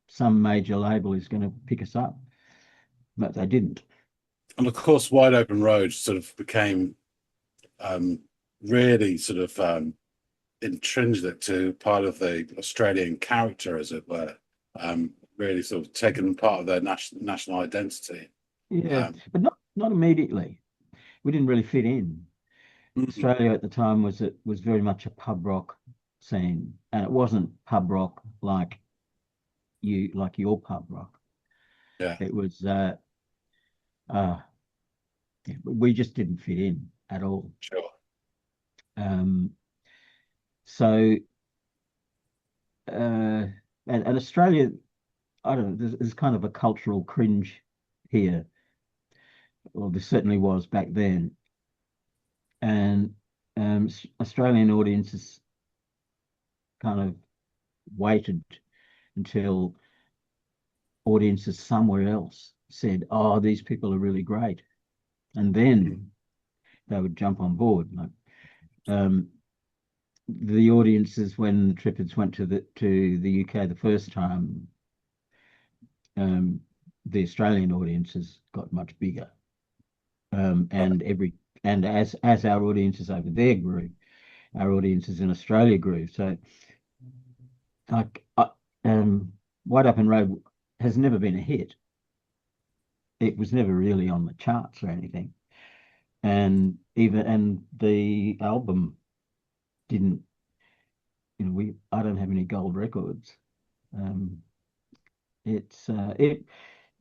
some major label is going to pick us up, but they didn't. And of course, Wide Open Road sort of became really sort of intrinsic to part of the Australian character, as it were, really sort of taken part of their national identity. Yeah, but not immediately. We didn't really fit in. Australia at the time was very much a pub rock scene, and it wasn't pub rock like your pub rock. Yeah, it was. We just didn't fit in at all. sure. So, and Australia, I don't know, there's kind of a cultural cringe here. Well, there certainly was back then. And Australian audiences kind of waited until audiences somewhere else said, "Oh, these people are really great," and then they would jump on board. Like the audiences when the Triffids went to the UK the first time, um, the Australian audiences got much bigger, and as our audiences over there grew, our audiences in Australia grew. So, like, Wide Open Road has never been a hit. It was never really on the charts or anything, and the album didn't. I don't have any gold records. Um, it's it,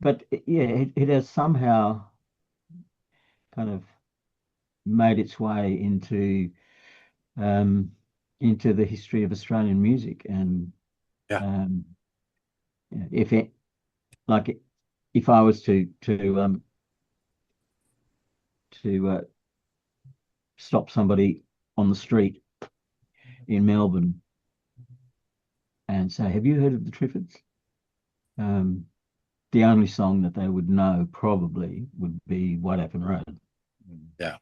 but yeah, it has somehow kind of made its way um, into the history of Australian music. And Yeah. um, if it like if I was to stop somebody on the street in Melbourne and say, "Have you heard of the Triffids?" Um, the only song that they would know probably would be Wide Open Road. Yeah.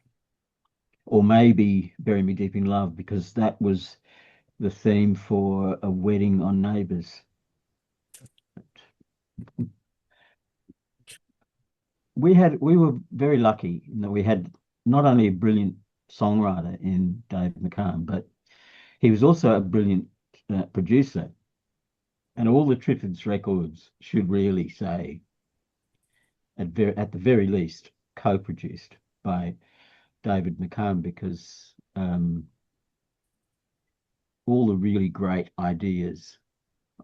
Or maybe Bury Me Deep in Love, because that was the theme for a wedding on Neighbours. We were very lucky in that we had not only a brilliant songwriter in Dave McCann, but he was also a brilliant producer. And all the Triffids records should really say, at the very least, co-produced by David McCann, because all the really great ideas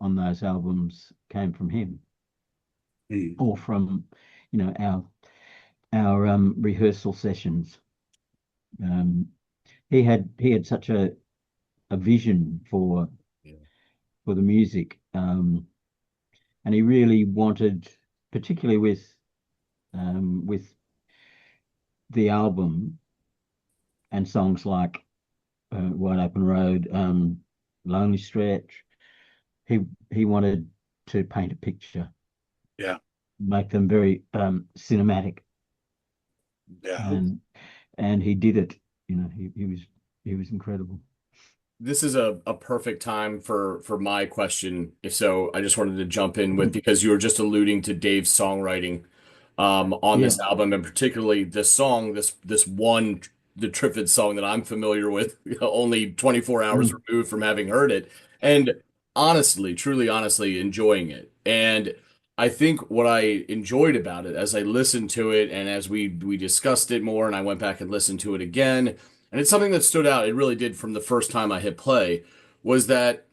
on those albums came from him, or from, our rehearsal sessions. Um, he had such a vision for the music, and he really wanted, particularly with the album and songs like Wide Open Road, Lonely Stretch. He wanted to paint a picture, Yeah. make them very cinematic, Yeah. and he did it. He was incredible. This is a perfect time for my question. If so, I just wanted to jump in with, because you were just alluding to Dave's songwriting on Yeah. this album, and particularly this song, this one, the Triffids song that I'm familiar with, only 24 hours Mm. removed from having heard it, and honestly, truly honestly enjoying it. And I think what I enjoyed about it as I listened to it and as we discussed it more and I went back and listened to it again, and it's something that stood out, it really did from the first time I hit play, was that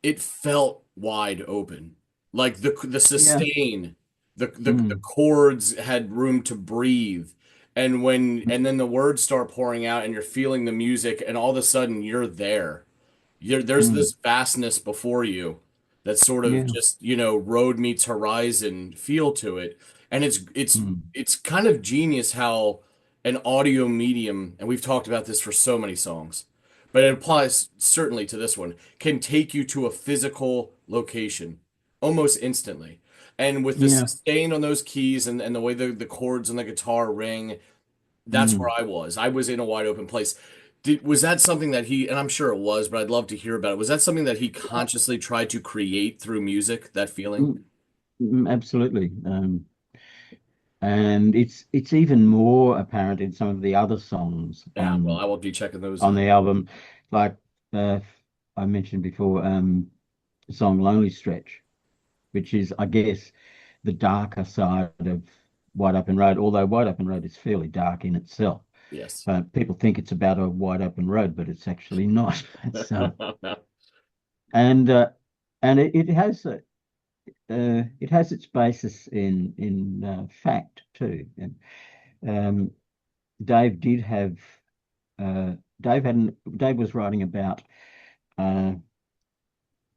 it felt wide open. Like the Yeah. sustain, the Mm. chords had room to breathe. And then the words start pouring out and you're feeling the music and all of a sudden you're there. There's Mm. this vastness before you that sort of Yeah. just, road meets horizon feel to it. And Mm. it's kind of genius how an audio medium, and we've talked about this for so many songs, but it applies certainly to this one, can take you to a physical location almost instantly. And with the Yeah. sustain on those keys and the way the chords on the guitar ring, that's where Mm. I was. I was in a wide open place. Was that something that he, and I'm sure it was, but I'd love to hear about it. Was that something that he consciously tried to create through music, that feeling? Mm. Absolutely. And it's even more apparent in some of the other songs Yeah, well, I will be checking those on out. the album, like uh, I mentioned before, the song "Lonely Stretch," which is, I guess, the darker side of Wide Open Road. Although Wide Open Road is fairly dark in itself, Yes. people think it's about a wide open road, but it's actually not. It's and and it has its basis in fact too. And um, Dave did have Dave was writing uh,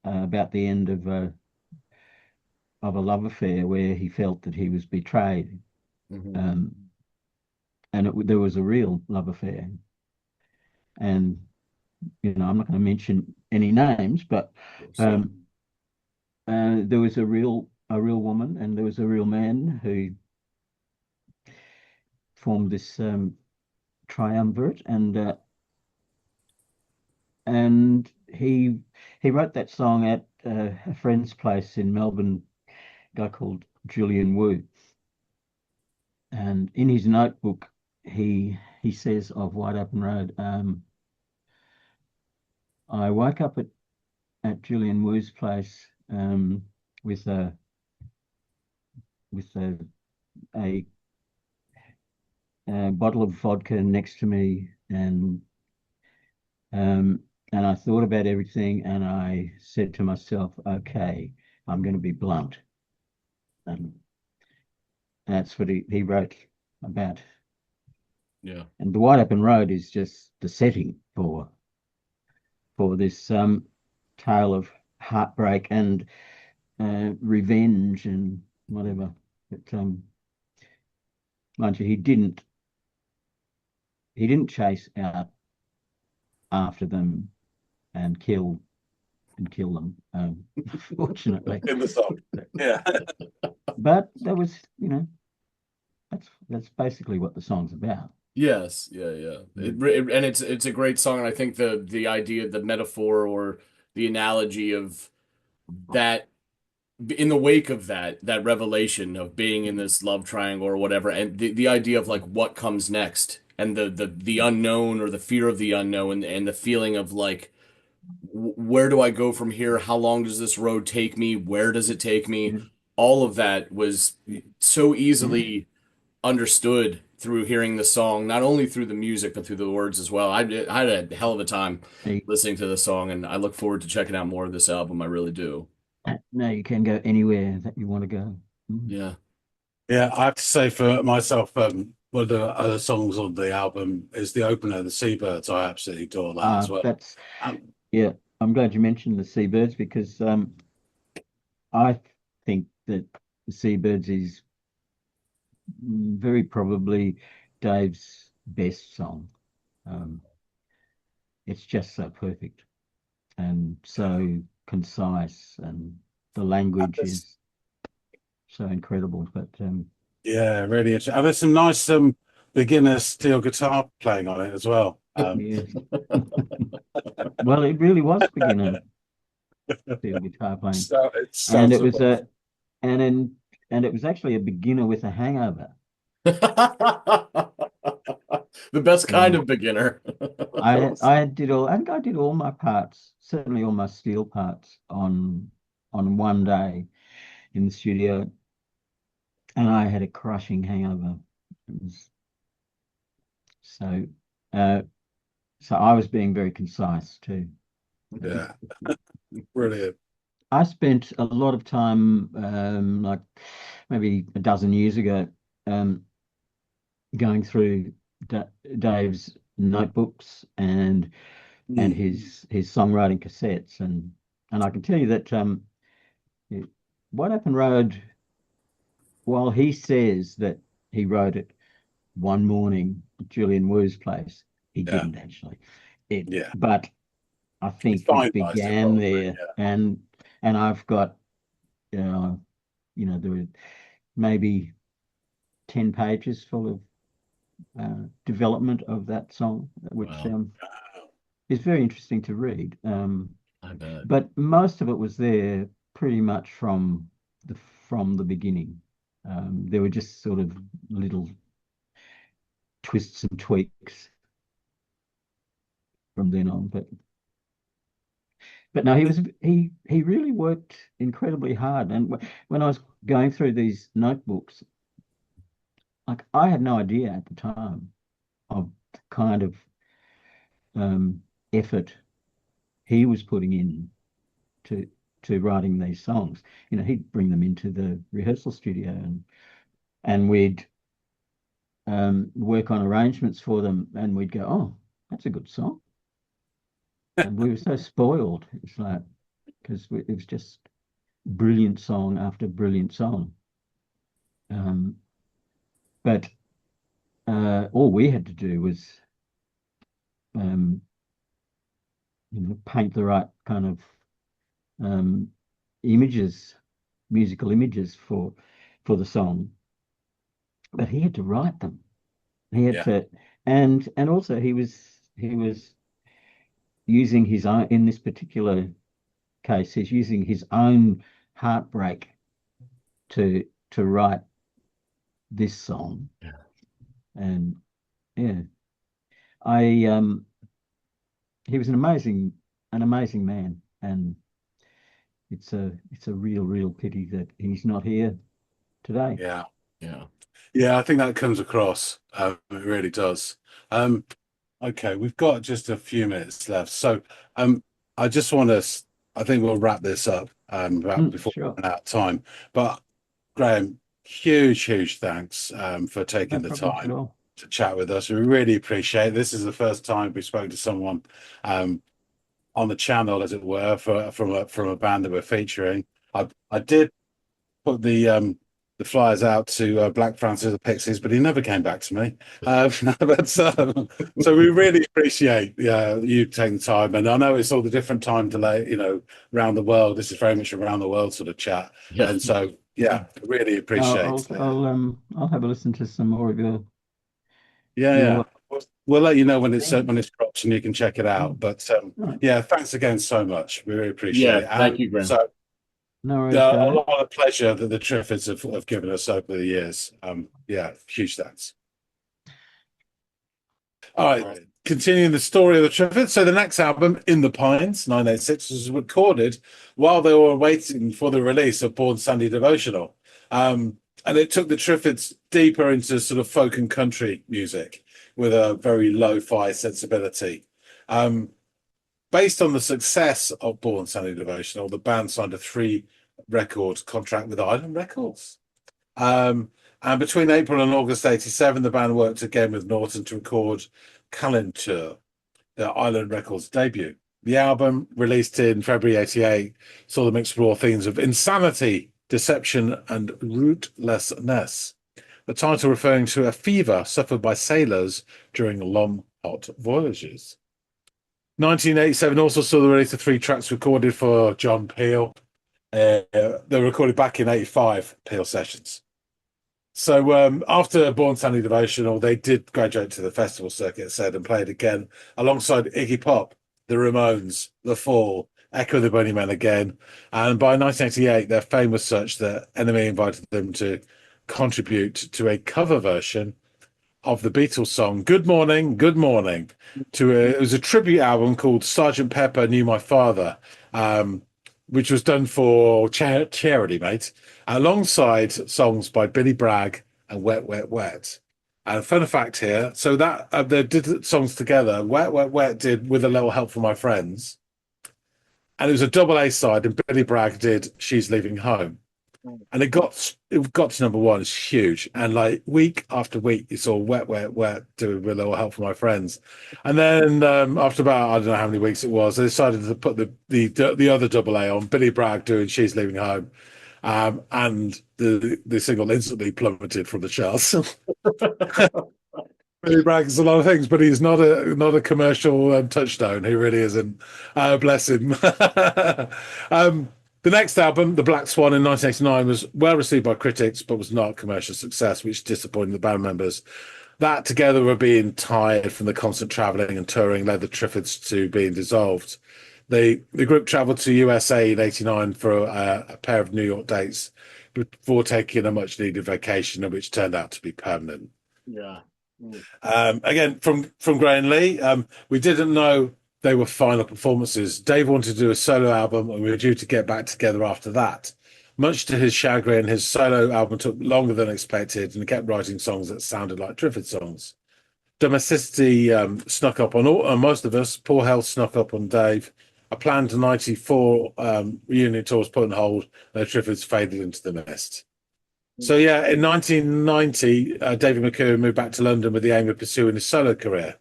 about the end of a love affair where he felt that he was betrayed, Mhm. um, and there was a real love affair, and I'm not going to mention any names, but um, there was a real woman and there was a real man who formed this triumvirate, and he wrote that song at a friend's place in Melbourne, a guy called Julian Wu. And in his notebook, he says of Wide Open Road, I woke up at Julian Wu's place with a with a, a bottle of vodka next to me, um, and I thought about everything, and I said to myself, "Okay, I'm going to be blunt." And that's what he wrote about. Yeah. And the Wide Open Road is just the setting for this tale of heartbreak and revenge and whatever. But mind you, he didn't chase out after them and kill them. Fortunately, In the song. Yeah. but that was that's basically what the song's about. Yes, yeah, yeah. And it's a great song, and I think the idea, the metaphor, or the analogy of that in the wake of that revelation of being in this love triangle or whatever, and the idea of like what comes next, and the unknown, or the fear of the unknown, and the feeling of like where do I go from here? How long does this road take me? Where does it take me? Yeah, All of that was so yeah. easily understood through hearing the song, not only through the music but through the words as well. I had a hell of a time Hey, listening to the song, and I look forward to checking out more of this album. I really do. no, you can go anywhere that you want to go. Mm. Yeah. Yeah, I have to say for myself, one of the other songs on the album is the opener, The Seabirds. I absolutely adore that as well. That's Um, Yeah. I'm glad you mentioned the Seabirds because I think that the Seabirds is very probably Dave's best song. Um, it's just so perfect and so concise, and the language there's- is so incredible. But yeah, really interesting. And there's some nice beginner steel guitar playing on it as well. yes, well, it really was beginner steel guitar playing, So it and starts it with was a and in and it was actually a beginner with a hangover. The best kind So of beginner. I think I did all my parts, certainly all my steel parts on one day in the studio, and I had a crushing hangover. It was so uh, so I was being very concise too. yeah, brilliant. I spent a lot of time, like maybe a dozen years ago, um, going through Dave's notebooks and Mm. his songwriting cassettes, and I can tell you that What Happened Road, while he says that he wrote it one morning at Julian Wu's place, he Yeah, didn't actually. It, yeah. but I He think it finalized it began probably. there, and I've got uh, there were maybe 10 pages full of development of that song, which Wow, is very interesting to read. I bet. But most of it was there pretty much from the beginning. There were just sort of little twists and tweaks from then on. But no, he really worked incredibly hard. And when I was going through these notebooks, like I had no idea at the time of the kind of um, effort he was putting in to writing these songs. He'd bring them into the rehearsal studio, and we'd work on arrangements for them, and we'd go, "Oh, that's a good song," and we were so spoiled. It's like because it was just brilliant song after brilliant song. Um, but all we had to do was um, paint the right kind of um, images, musical images for the song, but he had to write them. He had Yeah, to, and also he was using his own, in this particular case, he's using his own heartbreak to write this song. Yeah. And yeah, I he was an amazing man, and it's a real pity that he's not here today. yeah, Yeah. yeah. I think that comes across. It really does. Um, okay, we've got just a few minutes left, so I just want to. I think we'll wrap this up before we Sure, run out of time. But Graham, huge thanks for no taking the problems at time all. to chat with us. We really appreciate it. This is the first time we spoke to someone um, on the channel, as it were, from a band that we're featuring. I did put the flyers out to Black Francis of the Pixies, but he never came back to me. So we really appreciate you taking the time, and I know it's all the different time delay, around the world. This is very much around the world sort of chat, Yeah. and so yeah, really appreciate. I'll have a listen to some more of Yeah. your We'll let you know when it's thing. dropped and you can check it out. But Right. yeah, thanks again so much. We really appreciate Yeah. it. Thank And you, Graham. so No worries, a Joe. lot of pleasure that the Triffids have given us over the years. Yeah, huge thanks. All right, continuing the story of the Triffids. So the next album, In the Pines, 986, was recorded while they were waiting for the release of Born Sunday Devotional. And it took the Triffids deeper into sort of folk and country music with a very lo-fi sensibility. Based on the success of Born Sunday Devotional, the band signed a 3-record contract with Island Records. And between April and August 87, the band worked again with Norton to record Calenture, their Island Records debut. The album, released in February 88, saw them explore themes of insanity, deception, and rootlessness. The title referring to a fever suffered by sailors during long, hot voyages. 1987 also saw the release of 3 tracks recorded for John Peel. They were recorded back in 85, Peel sessions. So after Born Sunday Devotional, they did graduate to the festival circuit, said, and played again alongside Iggy Pop, the Ramones, The Fall, Echo the Bunnymen again. And by 1988, their fame was such that NME invited them to contribute to a cover version of the Beatles song "Good Morning, Good Morning." It was a tribute album called Sergeant Pepper Knew My Father, which was done for charity, mate, alongside songs by Billy Bragg and Wet, Wet, Wet. And fun fact here, so that they did songs together. Wet, Wet, Wet did With a Little Help from My Friends, and it was a double A side, and Billy Bragg did She's Leaving Home. And it got to number 1. It's huge, and like week after week, it's all Wet, Wet, Wet doing With a Little Help from My Friends. And then after about, I don't know how many weeks it was, they decided to put the other double A on, Billy Bragg doing She's Leaving Home, and the single instantly plummeted from the charts. Billy Bragg is a lot of things, but he's not a commercial touchstone. He really isn't. Bless him. The next album, The Black Swan, in 1989, was well received by critics, but was not a commercial success, which disappointed the band members. That, together with being tired from the constant travelling and touring, led the Triffids to being dissolved. The group travelled to USA in '89 for a pair of New York dates before taking a much-needed vacation, which turned out to be permanent. Yeah. Again, from Graham Lee, we didn't know they were final performances. Dave wanted to do a solo album, and we were due to get back together after that. Much to his chagrin, his solo album took longer than expected, and he kept writing songs that sounded like Triffids songs. Domesticity snuck up on most of us. Poor health snuck up on Dave. A planned '94 reunion tour was put on hold, and the Triffids faded into the mist. So yeah, in 1990, David McCoon moved back to London with the aim of pursuing his solo career.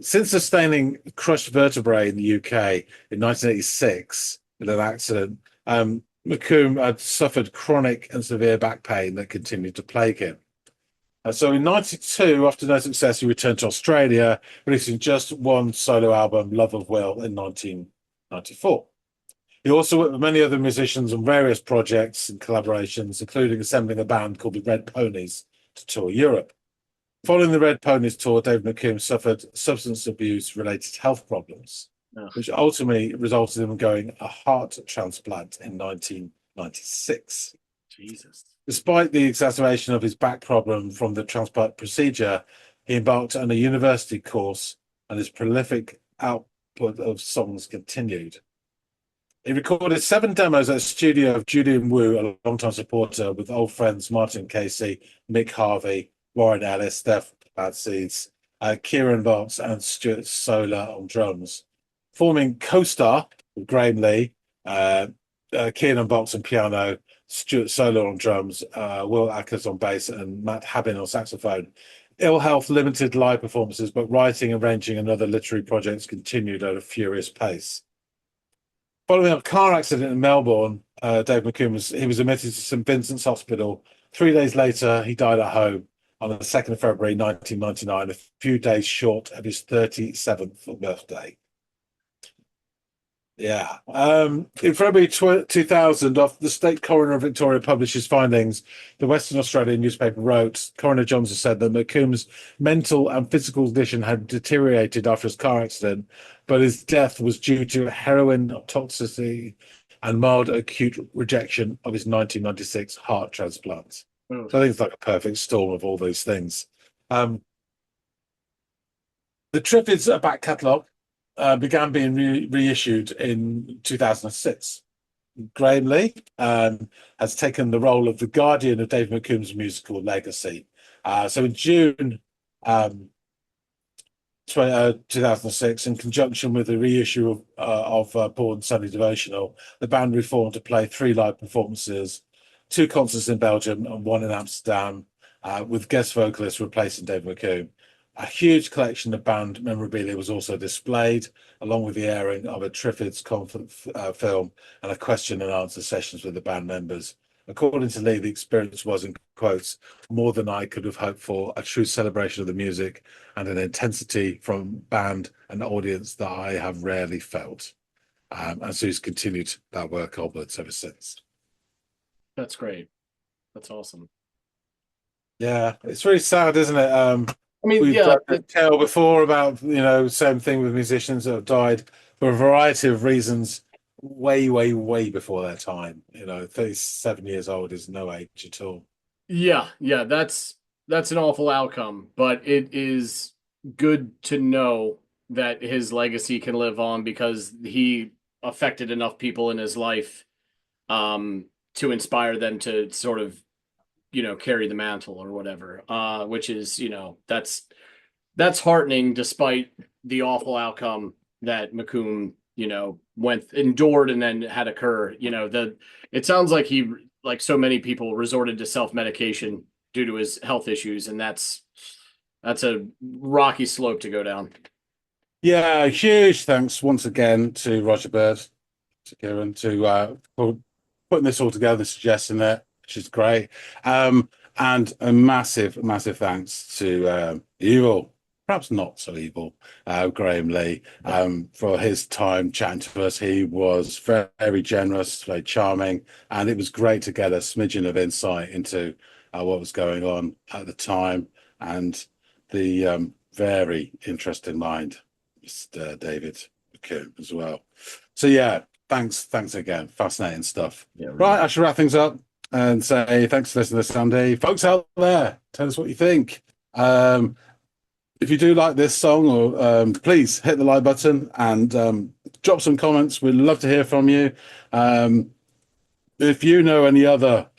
Since sustaining crushed vertebrae in the UK in 1986 in an accident, McCoon had suffered chronic and severe back pain that continued to plague him. So in 92, after no success, he returned to Australia, releasing just one solo album, Love of Will, in 1994. He also worked with many other musicians on various projects and collaborations, including assembling a band called the Red Ponies to tour Europe. Following the Red Ponies tour, David McComb suffered substance abuse-related health problems, Ugh. which ultimately resulted in him going a heart transplant in 1996. Jesus. Despite the exacerbation of his back problem from the transplant procedure, he embarked on a university course and his prolific output of songs continued. He recorded 7 demos at the studio of Julian Wu, a longtime supporter, with old friends Martin Casey, Mick Harvey, Warren Ellis, Steph Bad Seeds, Kieran Box, and Stuart Solar on drums, forming Co-Star with Graham Lee, Kieran Box on piano, Stuart Solar on drums, Will Ackers on bass, and Matt Habin on saxophone. Ill health limited live performances, but writing, arranging, and other literary projects continued at a furious pace. Following a car accident in Melbourne, Dave McComb was admitted to St Vincent's Hospital. 3 days later, he died at home on the 2nd of February 1999, a few days short of his 37th birthday. Yeah. In February 2000, after the State Coroner of Victoria published his findings, the Western Australian newspaper wrote, Coroner Johnson said that McComb's mental and physical condition had deteriorated after his car accident, but his death was due to heroin toxicity and mild acute rejection of his 1996 heart transplant. So I think it's like a perfect storm of all those things. The Triffids back catalogue began being reissued in 2006. Graham Lee has taken the role of the guardian of Dave McComb's musical legacy. So in June 2006, in conjunction with the reissue of Paul and Sunny Devotional, the band reformed to play 3 live performances, 2 concerts in Belgium and 1 in Amsterdam, with guest vocalists replacing Dave McComb. A huge collection of band memorabilia was also displayed, along with the airing of a Triffids film and a question and answer sessions with the band members. According to Lee, the experience was, in quotes, more than I could have hoped for, a true celebration of the music and an intensity from band and audience that I have rarely felt. And so he's continued that work onwards ever since. That's great. That's awesome. Yeah, it's really sad, isn't it? I mean, We've yeah, done a tale before about, same thing with musicians that have died for a variety of reasons way, way, way before their time. 37 years old is no age at all. yeah, that's an awful outcome, but it is good to know that his legacy can live on because he affected enough people in his life to inspire them to sort of, carry the mantle or whatever, which is, that's heartening despite the awful outcome that McComb, endured and then had occur. It sounds like he, like so many people, resorted to self-medication due to his health issues, and that's a rocky slope to go down. Yeah, huge thanks once again to Roger Bird, to Kieran, for putting this all together, suggesting it, which is great. And a massive, massive thanks to evil, perhaps not so evil, Graham Lee, for his time chatting to us. He was very, very generous, very charming, and it was great to get a smidgen of insight into what was going on at the time and the very interesting mind, Mr. David McComb, as well. So yeah, thanks again. Fascinating stuff. Yeah, really. Right, I should wrap things up and say thanks for listening to Sunday. Folks out there, tell us what you think. If you do like this song, or please hit the like button and drop some comments. We'd love to hear from you. If you know any other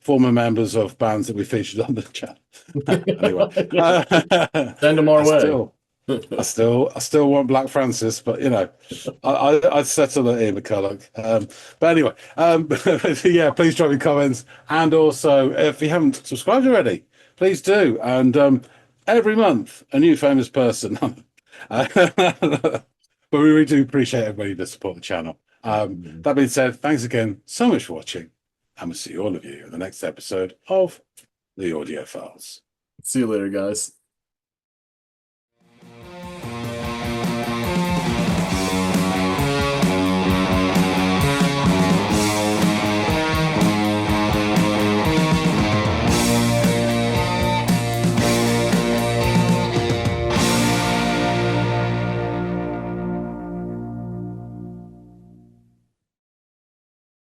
former members of bands that we featured on the chat, anyway, Send them our way. I still want Black Francis, but I'd settle at Ian McCulloch. But anyway, yeah, please drop your comments, and also if you haven't subscribed already, please do. And every month, a new famous person. But we really do appreciate everybody that support the channel. That being said, thanks again so much for watching, and we'll see all of you in the next episode of the Audiophiles. See you later, guys.